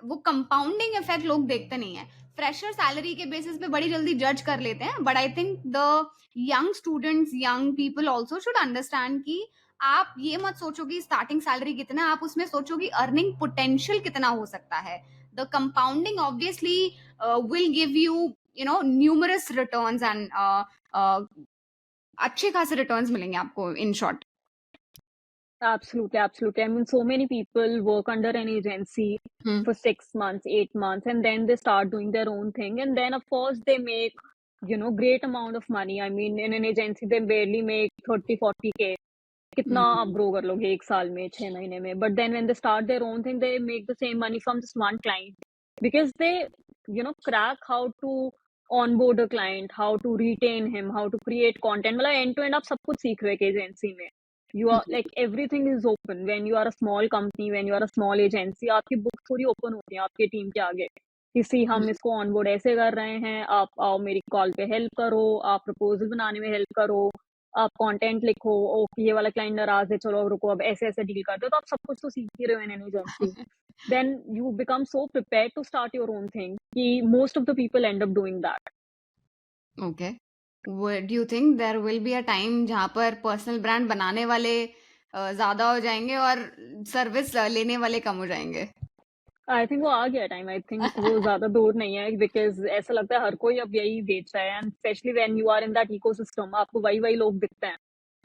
वो कंपाउंडिंग इफेक्ट लोग देखते नहीं है. फ्रेशर सैलरी के बेसिस पे बड़ी जल्दी जज कर लेते हैं, but I think the young students, young people also should understand कि आप ये मत सोचो कि स्टार्टिंग सैलरी कितना है, आप उसमें सोचो कि अर्निंग पोटेंशियल कितना हो सकता है. The compounding obviously will give you, you know, numerous returns and अच्छे खासे रिटर्न्स मिलेंगे आपको in short. Absolutely, absolutely. I mean, so many people work under an agency hmm. for 6 months, 8 months, and then they start doing their own thing. And then, of course, they make, great amount of money. I mean, in an agency, they barely make 30-40K. कितना आप हम्म. Grow कर लोगे एक साल में, 6 महीने में? But then when they start their own thing, they make the same money from this one client, because they crack how to onboard a client, how to retain him, how to create content. मतलब end to end आप सब कुछ सीख रहे हो एक agency में। You are like everything is open when you are a small company, when you are a small agency. आपकी बुक पूरी ओपन होती है आपके टीम के आगे, किसी हम इसको ऑनबोर्ड ऐसे कर रहे हैं, आप आओ मेरी कॉल पे हेल्प करो, आप प्रपोजल बनाने में हेल्प करो, आप कंटेंट लिखो, ओके ये वाला क्लाइंट नाराज है, चलो अब रुको, अब ऐसे ऐसे डील करते हो। तो आप सब कुछ तो सीख ही रहे हो in an agency. then you become so prepared to start your own thing कि most of the people end up doing that. Okay. Do you think there will be a time जहां पर पर्सनल ब्रांड बनाने वाले ज्यादा हो जाएंगे और service लेने वाले कम हो जाएंगे? आई थिंक वो आ गया टाइम, आई थिंक वो ज्यादा दूर नहीं है, बिकॉज ऐसा लगता है हर कोई अब यही बेच रहा है, and specially when you are in that ecosystem आपको वही वही लोग दिखते हैं।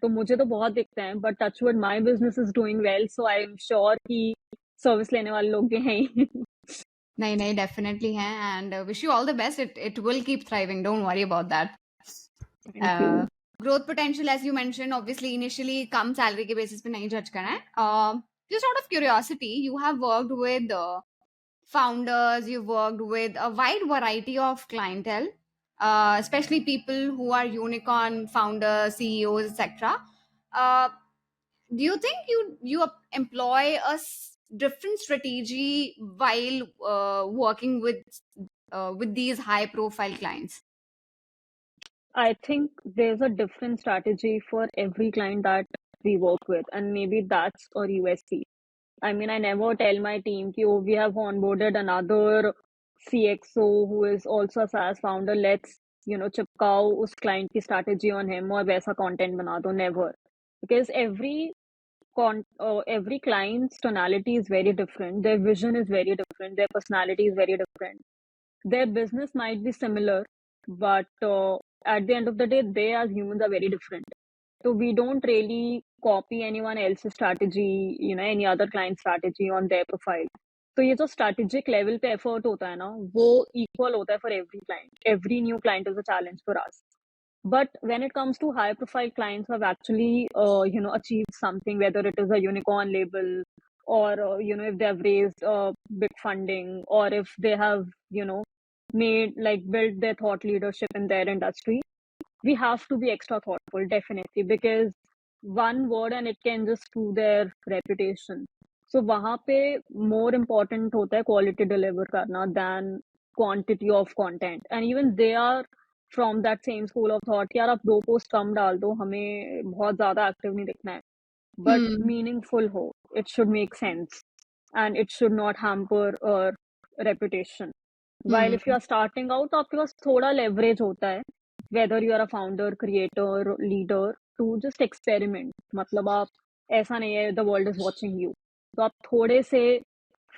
तो मुझे तो बहुत दिखते हैं, but touchwood my business is doing well, so I am sure कि सर्विस लेने वाले लोग भी हैं ही। नहीं नहीं, डेफिनेटली है. And wish you all the best. It will keep thriving, don't worry about that. Thank you. Growth potential as you mention, obviously initially कम सैलरी के बेसिस पे नहीं जज करना है. Just out of curiosity, you have worked with founders, you've worked with a wide variety of clientele. especially people who are unicorn founders, CEOs, etc. Uh, do you think you employ different strategy while working with these high profile clients? I think there's a different strategy for every client that we work with, and maybe that's our USP. I mean, I never tell my team कि oh, we have onboarded another CXO who is also a SaaS founder. Let's, चिपकाओ उस client की strategy on him और वैसा content बना दो. Never. Because every client's tonality is very different. Their vision is very different. Their personality is very different. Their business might be similar, but at the end of the day, they as humans are very different. So we don't really copy anyone else's strategy, any other client strategy on their profile. तो ये जो strategic level पे effort होता है ना, वो equal होता है for every client. Every new client is a challenge for us. But when it comes to high profile clients who have actually, achieved something, whether it is a unicorn label or, if they have raised big funding or if they have, made like built their thought leadership in their industry, we have to be extra thoughtful, definitely, because one word and it can just screw their reputation. So वहाँ पे more important होता है quality deliver करना than quantity of content. And even they are from that same school of thought कि यार आप 2 post कम डाल दो, हमें बहुत ज़्यादा active नहीं दिखना है, but Hmm. meaningful हो. It should make sense and it should not hamper our reputation. While Hmm. if you are starting out, तो आपके पास थोड़ा leverage होता है, whether you are a founder, creator, leader, to just experiment. मतलब आप ऐसा नहीं है the world is watching you. तो आप थोड़े से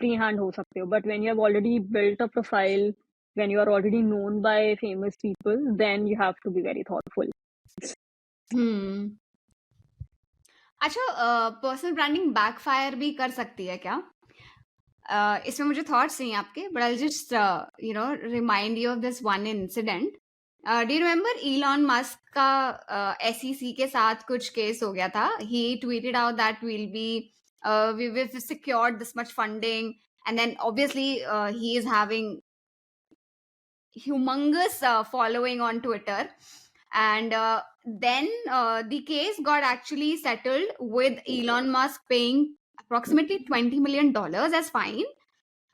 free hand हो सकते हो. But when you have already built a profile, when you are already known by famous people, then you have to be very thoughtful. Hmm. अच्छा, personal branding backfire भी कर सकती है क्या? इसमें मुझे थॉट्स नहीं आपके, but I just remind you of this one incident. Do you remember Elon Musk का एसईसी के साथ कुछ केस हो गया था? He tweeted out that we've secured this much funding, and then obviously he is having humongous following on Twitter. And then the case got actually settled with Elon Musk paying approximately $20 million as fine.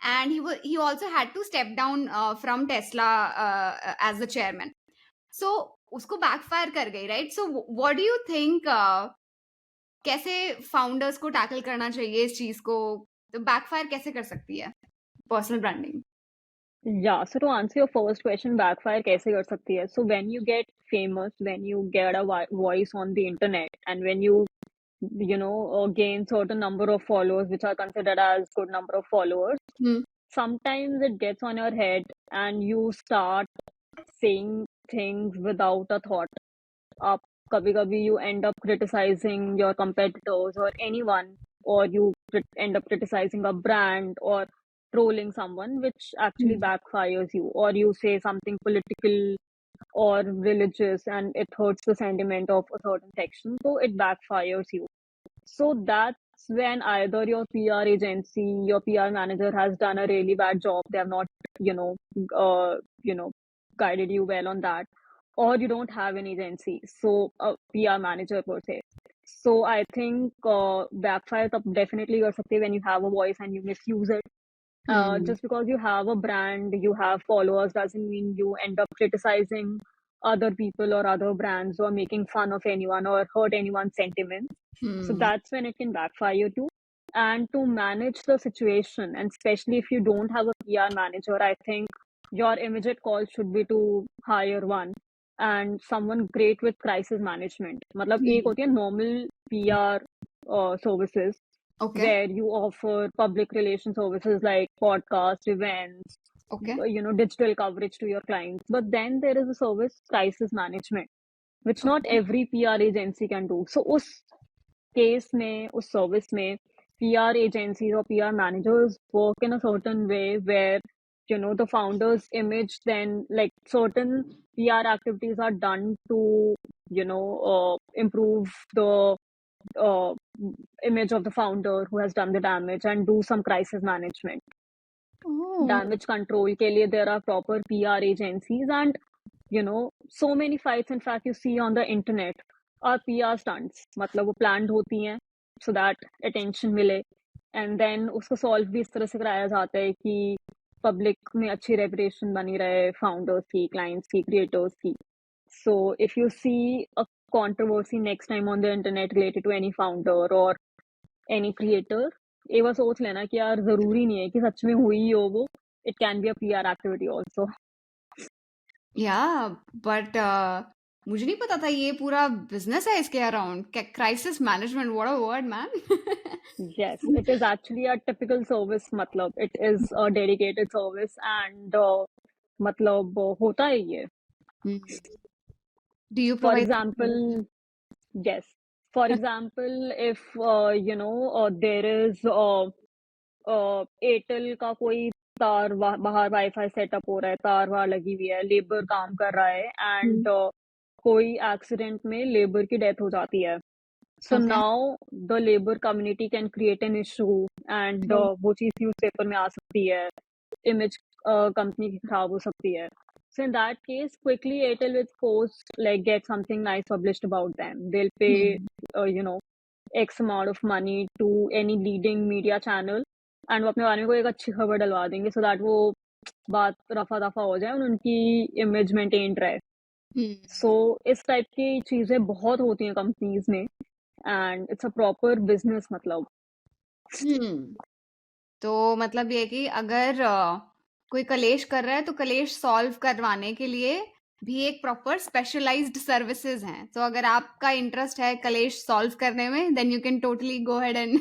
And he also had to step down from Tesla as the chairman. So उसको backfire कर गई, right? So what do you think? कैसे founders को tackle करना चाहिए इस चीज को? तो backfire कैसे कर सकती है personal branding? Yeah, so to answer your first question, backfire कैसे कर सकती है? So when you get famous, when you get a voice on the internet, and when you gain certain number of followers, which are considered as good number of followers, Hmm. sometimes it gets on your head and you start saying things without a thought. Up, कभी-कभी you end up criticizing your competitors or anyone, or you end up criticizing a brand or trolling someone, which actually Hmm. backfires you, or you say something political or religious and it hurts the sentiment of a certain section, so it backfires you. So that's when either your PR agency, your PR manager has done a really bad job. They have not, you know, uh, you know, guided you well on that, or you don't have an agency, so a PR manager per se. So I think backfire तब definitely कर सकते हैं when you have a voice and you misuse it. Hmm. Just because you have a brand, you have followers, doesn't mean you end up criticizing other people or other brands or making fun of anyone or hurt anyone's sentiments. So Hmm. that's when it can backfire too. And to manage the situation, and especially if you don't have a PR manager, I think your immediate call should be to hire one, and someone great with crisis management. मतलब एक Hmm. होती है normal PR services, Okay. where you offer public relation services like podcast, events, Okay. digital coverage to your clients. But then there is a service, crisis management, which not Okay. every PR agency can do. So उस case में, उस service में, PR agencies or PR managers work in a certain way where the founder's image, then like certain PR activities are done to improve the uh, image of the founder who has done the damage and do some crisis management. Oh. Damage control के लिए there are proper PR agencies, and so many fights in fact you see on the internet are PR stunts, मतलब वो planned होती हैं so that attention मिले, and then उसको solve भी इस तरह से कराया जाता है कि public में अच्छी reputation बनी रहे founders की, clients की, creators की. So if you see a controversy next time on the internet related to any founder or any creator, एक बार सोच लेना कि यार ज़रूरी नहीं है कि सच में हुई ही हो वो, it can be a PR activity also. या बट मुझे नहीं पता था ये पूरा बिजनेस है इसके around. Crisis management, what a word man. Yes, it is actually a typical service, matlab. It is a dedicated service and matlab होता है ये. Do you For provide that service? example, yes. For example, if there is Airtel का कोई तार बाहर wifi setup हो रहा है, तार वहां लगी हुई है, लेबर काम कर रहा है एंड कोई एक्सीडेंट में लेबर की डेथ हो जाती है. So Okay. now the labor community can create an issue and Right. वो चीज़ न्यूज़पेपर में आ सकती है, image कंपनी की खराब हो सकती है. So in that case, quickly Airtel will post like get something nice published about them. They'll pay X amount of money to any leading media channel and वो अपने बारे में कोई एक अच्छी खबर डलवा देंगे so that वो बात रफा दफा हो जाए और उनकी इमेज मेंटेन रहे. So इस टाइप की चीज़ें बहुत होती हैं कंपनीज में and it's a proper business मतलब. तो मतलब ये है कि अगर कोई कलेश कर रहा है तो कलेश सॉल्व करवाने के लिए भी एक प्रॉपर स्पेशलाइज्ड सर्विसेज हैं. तो अगर आपका इंटरेस्ट है कलेश सॉल्व करने में, then you can totally go ahead and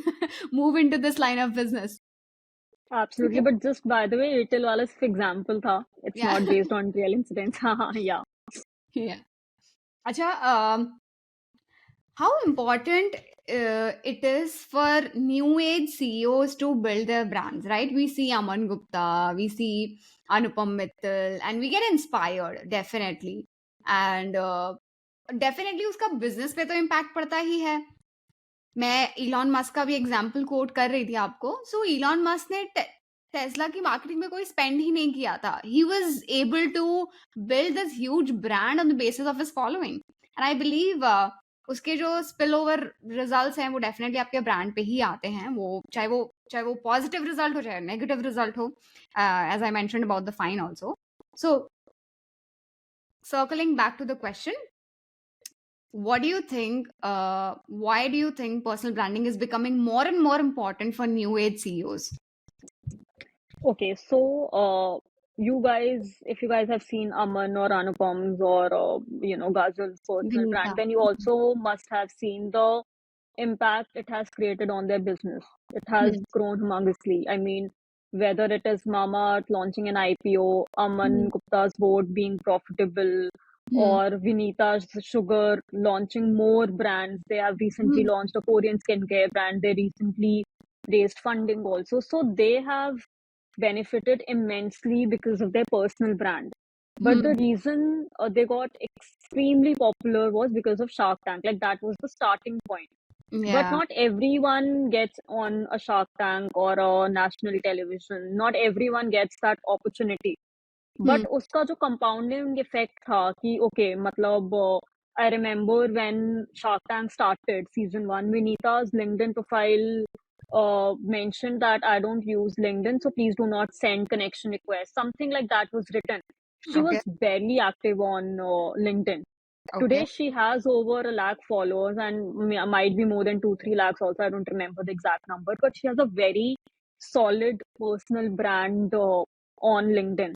move into this line of business. Absolutely, but just by the way, Airtel वाला सिर्फ example था. It's या. not based on real incidents. हाँ, yeah. या. अच्छा, how important it is for new age CEOs to build their brands, right? We see Aman Gupta, we see Anupam Mittal, and we get inspired, definitely. And definitely उसका business पे तो impact पड़ता ही है. मैं Elon Musk का भी example coat कर रही थी आपको. सो इलॉन मस्क ने टेस्ला की मार्केटिंग में कोई स्पेंड ही नहीं किया था. He was able to build this huge brand on the basis of his following. And I believe उसके जो स्पिल ओवर रिजल्ट्स हैं वो डेफिनेटली आपके ब्रांड पे ही आते हैं. वो चाहे वो पॉजिटिव रिजल्ट हो चाहे नेगेटिव रिजल्ट हो, as I mentioned about the fine also. So circling back to the question, what do you think, why do you think personal branding is becoming more and more important for new age CEOs? Okay, so you guys, if you guys have seen Aman or Anupam's or Ghazal's personal Vinita. brand, then you also must have seen the impact it has created on their business. It has grown humongously. I mean, whether it is Mamaearth launching an IPO, Aman Gupta's board being profitable, or Vinita's Sugar launching more brands. They have recently launched a Korean skincare brand. They recently raised funding also. So they have benefited immensely because of their personal brand. But the reason they got extremely popular was because of Shark Tank. Like that was the starting point. But Yeah. not everyone gets on a Shark Tank or a national television. Not everyone gets that opportunity. But उसका जो compounding effect था कि okay, मतलब I remember when Shark Tank started season 1, Vinita's LinkedIn profile mentioned that I don't use LinkedIn, so please do not send connection requests. Something like that was written. She Okay. was barely active on LinkedIn. Okay. Today she has over 1 lakh followers and might be more than 2-3 lakhs also. I don't remember the exact number, but she has a very solid personal brand on LinkedIn.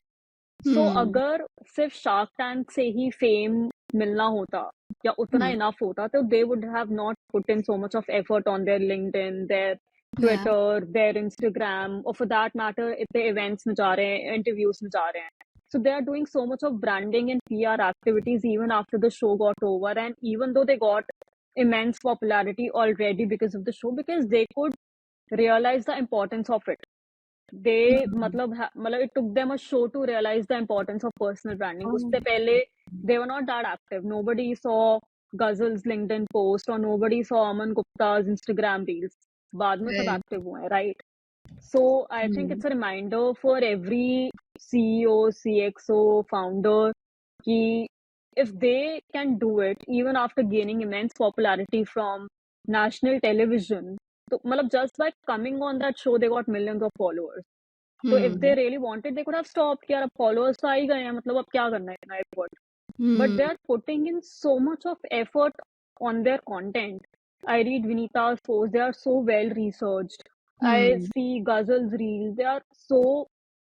So अगर सिर्फ Shark Tank से ही fame मिलना होता या उतना enough होता तो they would have not put in so much of effort on their LinkedIn, their Yeah. Twitter, their Instagram, or for that matter इतने events में जा रहे हैं, interviews में जा रहे हैं. So they are doing so much of branding and PR activities even after the show got over, and even though they got immense popularity already because of the show, because they could realize the importance of it. They मतलब it took them a show to realize the importance of personal branding. उससे पहले they were not that active. Nobody saw Ghazal's LinkedIn post or nobody saw Aman Gupta's Instagram reels. बाद में सब Right. active हुए हैं, right? So I think it's a reminder for every CEO, CXO, founder कि if they can do it even after gaining immense popularity from national television, तो मतलब just by coming on that show they got millions of followers. So if they Hmm. really wanted, they could have stopped कि यार अब followers तो आ ही गए हैं, मतलब अब क्या करना है इतना effort. But Hmm. they are putting in so much of effort on their content. I read Vinita's posts, they are so well researched. I Hmm. see Ghazal's reels, they are so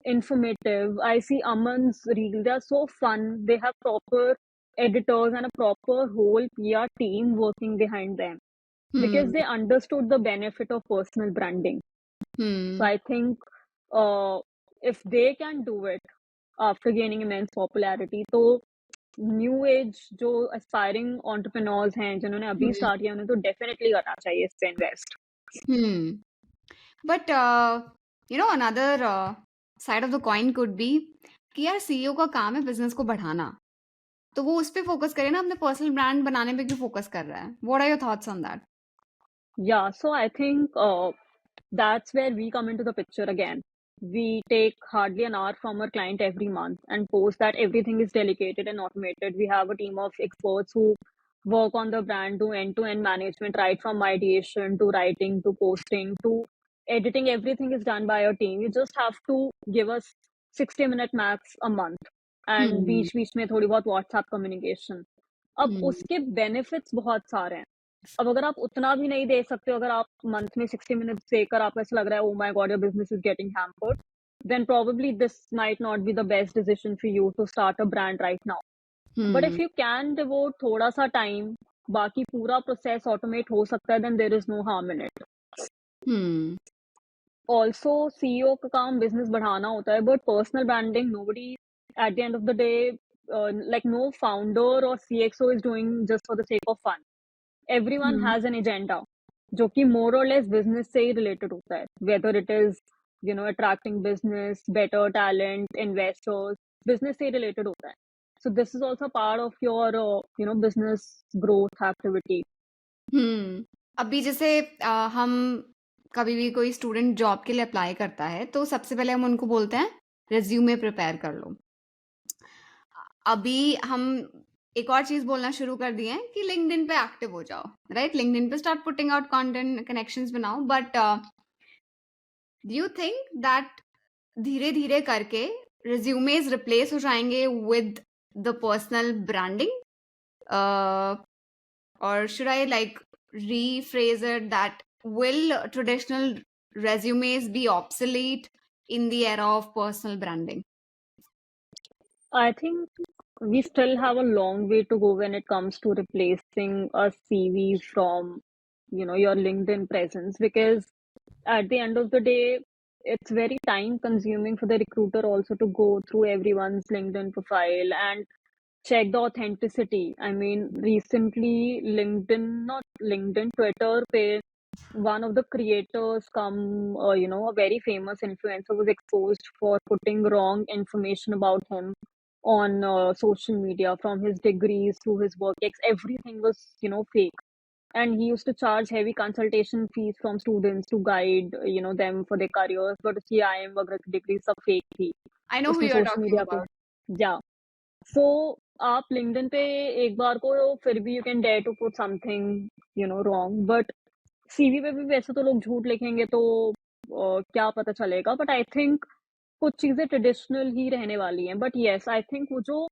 informative. I see Aman's reels, they are so fun. They have proper editors and a proper whole PR team working behind them because Hmm. they understood the benefit of personal branding. So Hmm. I think uh, if they can do it after gaining immense popularity, तो new age जो aspiring entrepreneurs हैं जिन्होंने अभी Hmm. Start किया उन्हें तो definitely करना चाहिए इस पे invest. Hmm. But another side of the coin could be कि यार सीईओ का काम है बिजनेस को बढ़ाना, तो वो उस पे फोकस करे ना, अपने पर्सनल ब्रांड बनाने पे क्यों फोकस कर रहा है? What are your thoughts on that? Yeah, so I think that's where we come into the picture again. We take hardly an hour from our client every month and post that everything is delegated and automated. We have a team of experts who work on the brand, do end-to-end management, right from ideation to writing to posting to editing. Everything is done by our team. You just have to give us 60-minute max a month and Hmm. बीच-बीच में थोड़ी बहुत WhatsApp communication. अब Hmm. उसके benefits बहुत सारे हैं. अब अगर आप उतना भी नहीं दे सकते हो, अगर आप मंथ में 60 मिनट्स देकर आपको ऐसा लग रहा है oh my God your business is getting hampered, then probably this might not be the best decision for you to start a brand right now. But Hmm. if you can devote थोड़ा सा time, बाकी पूरा process automate हो सकता है, then there is no harm in it. Hmm. Also CEO का काम business बढ़ाना होता है, but personal branding nobody at the end of the day, like no founder or CXO is doing just for the sake of fun. Everyone Hmm. has an agenda जो कि more or less business से ही related होता है, whether it is attracting business, better talent, investors, business से ही related होता है. So this is also part of your business growth activity. अभी जैसे हम कभी भी कोई स्टूडेंट जॉब के लिए अप्लाई करता है, तो सबसे पहले हम उनको बोलते हैं रिज्यूमे प्रिपेयर कर लो. अभी हम एक और चीज बोलना शुरू कर दिए हैं कि लिंक्डइन पे एक्टिव हो जाओ, राइट? लिंक्डइन पे start putting out content, connections बनाओ. But do you think that धीरे धीरे करके रिज्यूमेज रिप्लेस हो जाएंगे with the personal branding, or should I like rephrase it that will traditional resumes be obsolete in the era of personal branding? I think we still have a long way to go when it comes to replacing a CV from your LinkedIn presence, because at the end of the day, it's very time consuming for the recruiter also to go through everyone's LinkedIn profile and check the authenticity. I mean, recently not LinkedIn, Twitter पे one of the creators a very famous influencer was exposed for putting wrong information about him on social media, from his degrees to his work everything was fake, and he used to charge heavy consultation fees from students to guide them for their careers, but उसकी IIM वगैरह की degree सब fake थी. I know who उसने you are social talking media पे, about. या सो आप LinkedIn पे एक बार को फिर भी you can dare to put something wrong, but CV पे भी वैसे तो लोग झूठ लिखेंगे तो क्या पता चलेगा. बट आई थिंक कुछ चीजें ट्रेडिशनल ही रहने वाली हैं. बट येस, आई थिंक वो जो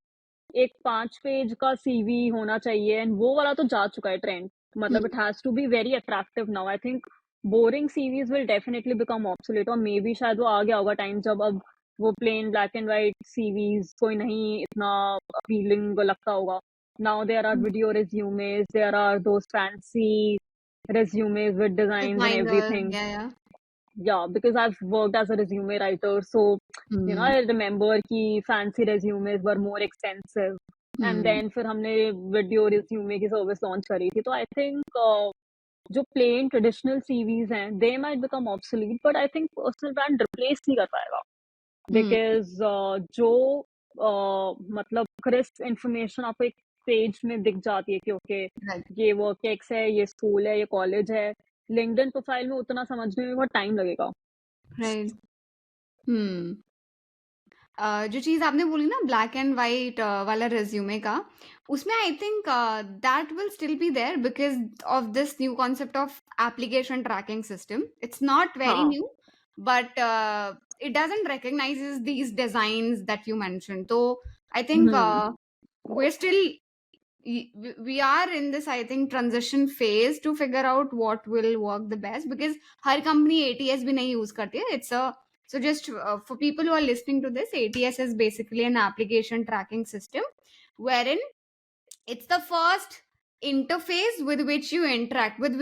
एक 5 पेज का सीवी होना चाहिए, एंड वो वाला तो जा चुका है ट्रेंड. मतलब it Hmm. Has to be very attractive now. I think boring CVs will definitely become obsolete, और मे बी शायद वो आ गया होगा टाइम जब अब वो plain black and white CVs कोई नहीं इतना अपीलिंग लगता होगा. Now there are video resumes, there are those fancy resumes with designs and Designer, everything. yeah, yeah. Yeah, because I've worked as a resume writer, so Hmm. I remember कि fancy resumes were more expensive. And Hmm. then फिर हमने video resume की service launch करी थी. तो I think जो plain traditional CVs हैं, they might become obsolete, but I think personal brand replace नहीं कर पाएगा, Hmm. because जो मतलब crisp information आपको एक पेज में दिख जाती है कि ओके Right. ये वर्क एक्स है, ये स्कूल है, ये कॉलेज है. लिंक्डइन प्रोफाइल में उतना समझने में बहुत टाइम लगेगा. Right. Hmm. जो चीज़ आपने बोली ना ब्लैक एंड वाइट वाला रिज्यूमे का, उसमें I think that will still be there because of this new concept of application tracking system. It's not very हाँ। new, but it doesn't recognizes these designs that you mentioned. So I think hmm, we're still we are in this, I think, transition phase to figure out what will work the best, because her company ATS भी नहीं use करती है. It's a so just for people who are listening to this, ATS is basically an application tracking system wherein it's the first interface with which you interact with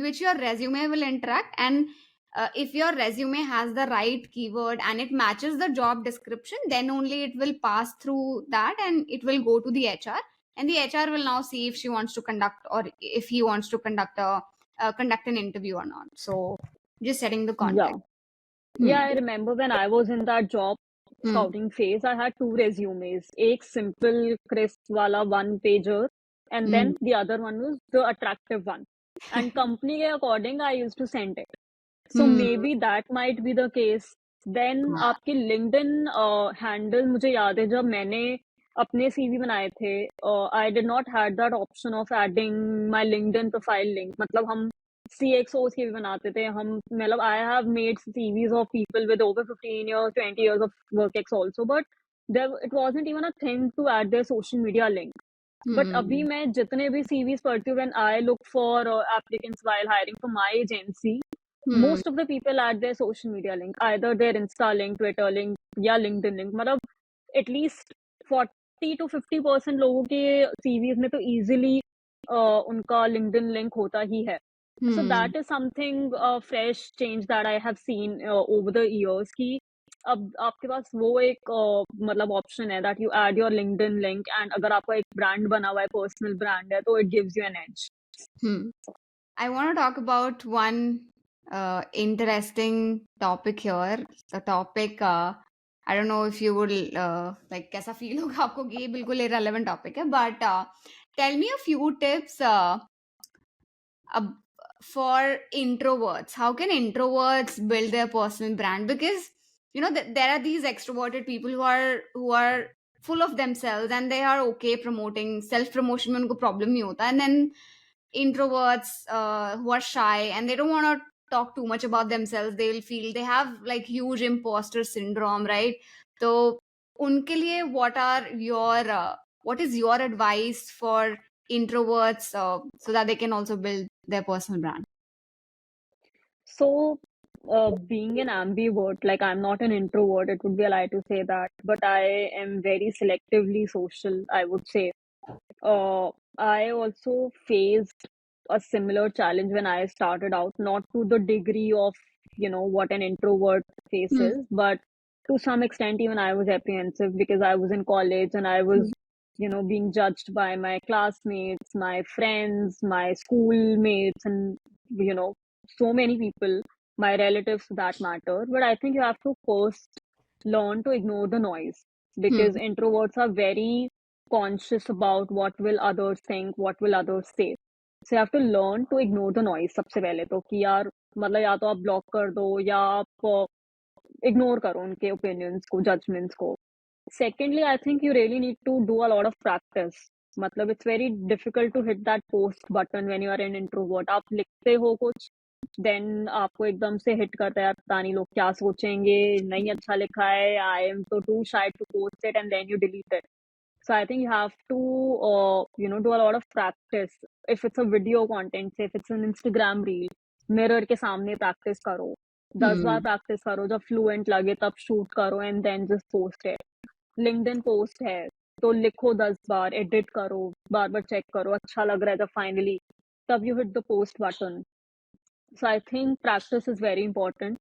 which your resume will interact. And if your resume has the right keyword and it matches the job description, then only it will pass through that and it will go to the HR, and the HR will now see if she wants to conduct or if he wants to conduct a conduct an interview or not. So just setting the yeah. context. Yeah, Hmm. I remember when I was in that job Hmm. scouting phase, I had two resumes. एक simple, crisp वाला one pager, and Hmm. then the other one was the attractive one. And company के according, I used to send it. So Hmm. maybe that might be the case. Then आपके LinkedIn handle मुझे याद है जब मैंने अपने CV बनाए थे, I did not had that option of adding my LinkedIn profile link. मतलब हम CXOs के भी बनाते थे हम, मतलब I have made CVs of people with over 15 years, 20 years of work ex also, but there it wasn't even a thing to add their social media link. But अभी Hmm. मैं जितने भी CVs पढ़ती हूँ, when I look for applicants while hiring for my agency, Hmm. most of the people add their social media link, either their Insta link, Twitter link या LinkedIn link. मतलब at least 40 to 50% लोगों के CVs में तो easily उनका LinkedIn link होता ही है. So Hmm. that is something fresh change that I have seen over the years कि अब आपके पास वो एक मतलब ऑप्शन है that you add your LinkedIn link, and अगर आपका एक ब्रांड बना हुआ है, पर्सनल ब्रांड है, तो it gives you an edge. Hmm. I want to talk about one interesting topic here. The topic, I don't know if you would like कैसा feel होगा आपको कि ये बिल्कुल irrelevant topic है, but tell me a few tips ab- for introverts. How can introverts build their personal brand? Because there are these extroverted people who are full of themselves and they are okay promoting. Self promotion में उनको problem नहीं होता, and then introverts who are shy and they don't want to talk too much about themselves, they will feel they have like huge imposter syndrome, right? So unke liye what is your advice for introverts so that they can also build their personal brand? So, being an ambivert, like I'm not an introvert, it would be a lie to say that, but I am very selectively social, I would say. Uh, I also faced a similar challenge when I started out, not to the degree of, what an introvert Hmm. faces, but to some extent, even I was apprehensive because I was in college and I was, being judged by my classmates, my friends, my schoolmates, and, so many people, my relatives for that matter. But I think you have to first learn to ignore the noise because Hmm. introverts are very conscious about what will others think, what will others say. So you have to learn to ignore the noise सबसे पहले तो कि यार मतलब या तो आप block कर दो या आप इग्नोर करो उनके ओपिनियंस को, जजमेंट्स को. Secondly, I think you really need to do a lot of practice. मतलब it's very difficult to hit that post button when you are an introvert. आप लिखते हो कुछ, देन आपको एकदम से हिट करता है यार पता नहीं लोग क्या सोचेंगे, नहीं अच्छा लिखा है, आई एम तो too shy to post it, and then you delete it. So I think you have to, do a lot of practice. If it's a video content, say if it's an Instagram reel, mirror के सामने practice करो. 10 बार Hmm. practice करो, जब fluent लगे तब shoot करो and then just post it. LinkedIn post है, तो लिखो 10 बार, edit करो, बार बार check करो, अच्छा लग रहा है जब finally, तब you hit the post button. So I think practice is very important.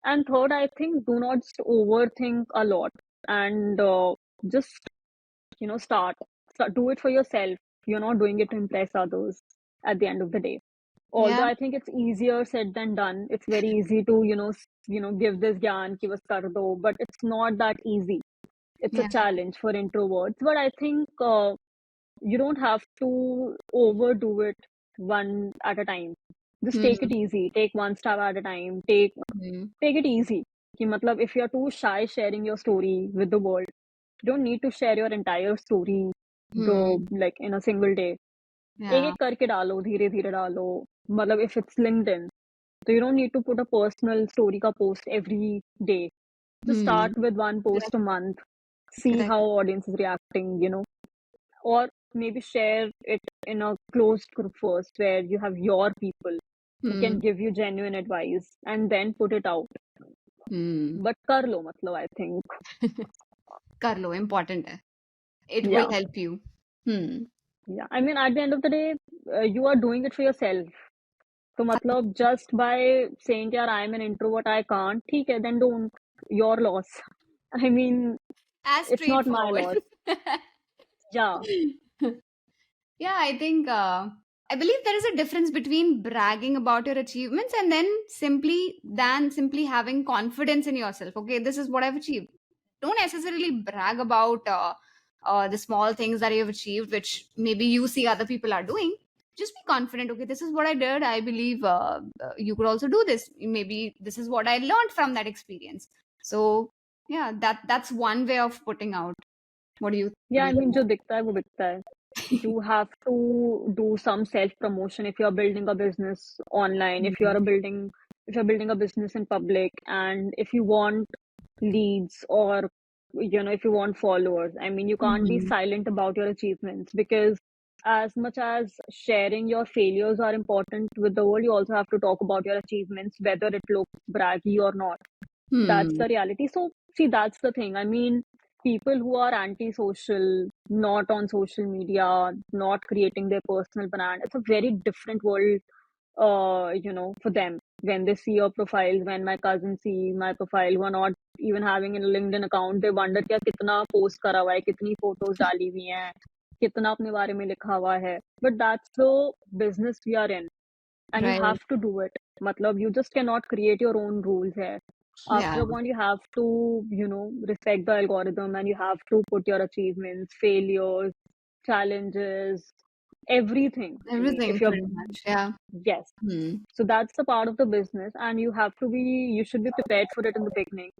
And third, I think do not just overthink a lot, and just start do it for yourself. You're not doing it to impress others at the end of the day. Although Yeah. I think it's easier said than done. It's very easy to give this gyan ki bas kar do, but it's not that easy. It's a Yeah. challenge for introverts, but I think you don't have to overdo it one at a time. Just take Hmm. it easy, take one step at a time, take Hmm. take it easy. कि मतलब if you're too shy sharing your story with the world, you don't need to share your entire story the Hmm. like in a single day. Yeah. एक-एक करके डालो, धीरे-धीरे डालो. मतलब if it's LinkedIn, so you don't need to put a personal story का post every day. Just Hmm. start with one post Correct. a month, see Correct. how audience is reacting, or maybe share it in a closed group first where you have your people who Hmm. can give you genuine advice and then put it out. Hmm. But कर लो मतलब I think. कर लो, important है. It will Yeah. help you. Hmm. Yeah. I mean, at the end of the day, you are doing it for yourself. तो मतलब just by saying यार I am an introvert, I can't, ठीक है, then don't. Your loss. I mean, As it's not my straightforward. loss. Yeah. Yeah, I think I believe there is a difference between bragging about your achievements and then simply having confidence in yourself. Okay, this is what I've achieved. Don't necessarily brag about the small things that you've achieved, which maybe you see other people are doing. Just be confident. Okay, this is what I did. I believe you could also do this. Maybe this is what I learned from that experience. So yeah, that's one way of putting out. What Yeah, do I you mean, जो दिखता है वो बिकता है. You think? have to do some self promotion if you're building a business online, if you're building a business in public, and if you want leads, or if you want followers. I mean, you can't be Hmm. silent about your achievements, because as much as sharing your failures are important with the world, you also have to talk about your achievements, whether it looks braggy or not. That's Hmm. the reality. So, see, that's the thing. I mean, people who are antisocial, not on social media, not creating their personal brand, it's a very different world, for them. When they see your profiles, when my cousins see my profile, who are not even having a LinkedIn account, they wonder क्या कितना post करा हुआ है, कितनी photos डाली हुई हैं, कितना अपने बारे में लिखा हुआ है. But that's the business we are in, and you Right. have to do it. Matlab, you just cannot create your own rules here. Yeah. After a point, you have to respect the algorithm, and you have to put your achievements, failures, challenges, everything. I mean, if Everything you're, pretty much. Yeah. yes. Hmm. So that's the part of the business, and you should be prepared for it in the beginning.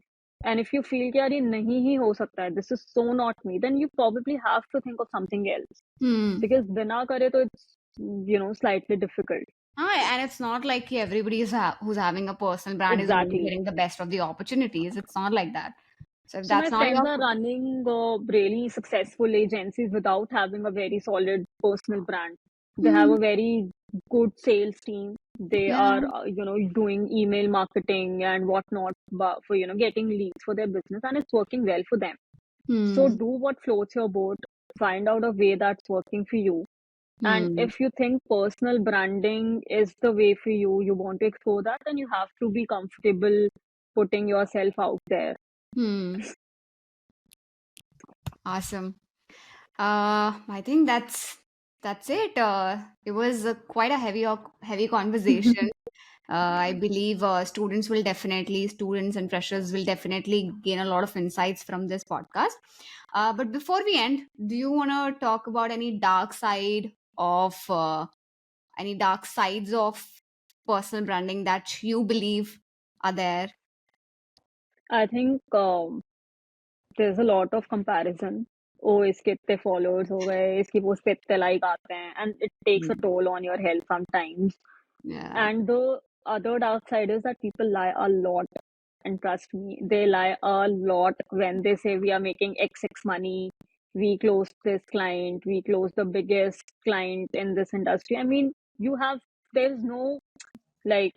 And if you feel कि यार ये नहीं ही हो सकता है, this is so not me, then you probably have to think of something else. Hmm. Because बिना करे तो it's slightly difficult. And it's not like everybody who's having a personal brand is only Exactly. getting the best of the opportunities. It's not like that. So if So my that's not friends your are running really successful agencies without having a very solid personal brand. They have hmm. a very good sales team. They Yeah. are, doing email marketing and whatnot, for getting leads for their business, and it's working well for them. So Hmm. do what floats your boat. Find out a way that's working for you. And Hmm. if you think personal branding is the way for you, you want to explore that, then you have to be comfortable putting yourself out there. Hmm. Awesome. I think that's it. It was quite a heavy conversation. I believe students and freshers will definitely gain a lot of insights from this podcast. But before we end, do you want to talk about any dark sides of personal branding that you believe are there? I think there's a lot of comparison. Oh, इसके इतने followers हो गए, इसकी post पे इतने like आते हैं, and it takes a Hmm. toll on your health sometimes. Yeah. And the other dark side is that people lie a lot. And trust me, they lie a lot when they say we are making XX money, we closed this client, we closed the biggest client in this industry. I mean, there's no like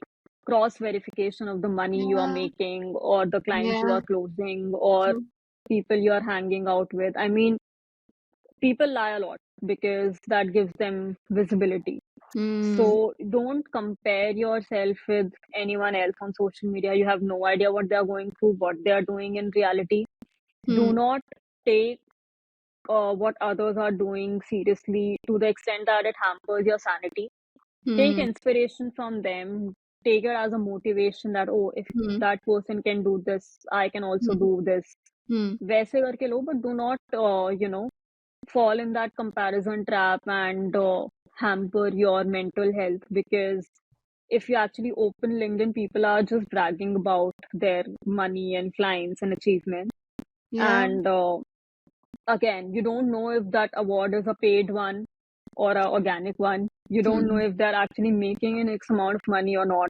cross verification of the money you are Yeah. making, or the clients you Yeah. are closing, or True. people you are hanging out with. I mean, people lie a lot because that gives them visibility. Hmm. So don't compare yourself with anyone else on social media. You have no idea what they are going through, what they are doing in reality. Do Hmm. not take what others are doing seriously to the extent that it hampers your sanity. Take Hmm. inspiration from them. Take it as a motivation that, oh, if Hmm. that person can do this, I can also Hmm. do this. Hmm. वैसे करके लो, but do not, fall in that comparison trap and hamper your mental health, because if you actually open LinkedIn, people are just bragging about their money and clients and achievements. Yeah. And again, you don't know if that award is a paid one or a organic one. You don't know Mhm. if they're actually making an X amount of money or not.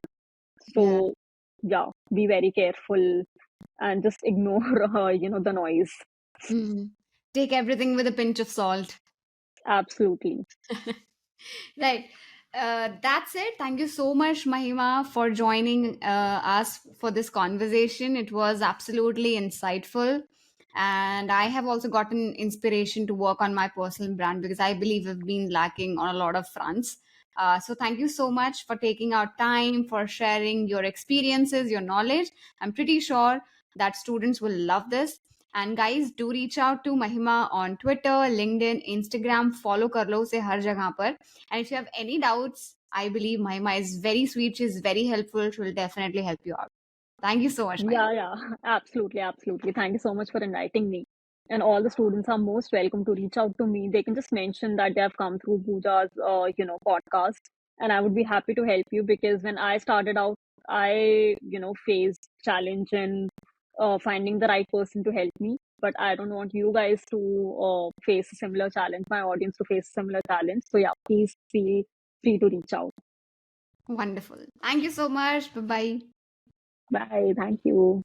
Yeah. So yeah, be very careful and just ignore the noise. Mhm. Take everything with a pinch of salt. Absolutely. Right. That's it. Thank you so much, Mahima, for joining us for this conversation. It was absolutely insightful. And I have also gotten inspiration to work on my personal brand because I believe I've been lacking on a lot of fronts. So, thank you so much for taking out time, for sharing your experiences, your knowledge. I'm pretty sure that students will love this. And guys, do reach out to Mahima on Twitter, LinkedIn, Instagram. Follow कर लो उसे हर जगह पर. And if you have any doubts, I believe Mahima is very sweet. She's very helpful. She will definitely help you out. Thank you so much, Mahima. Yeah, yeah, absolutely, absolutely. Thank you so much for inviting me. And all the students are most welcome to reach out to me. They can just mention that they have come through Pooja's, podcast, and I would be happy to help you because when I started out, I, faced challenge in finding the right person to help me. But I don't want you guys to face a similar challenge, my audience to face a similar challenge. So yeah, please feel free to reach out. Wonderful. Thank you so much. Bye bye. Bye. Thank you.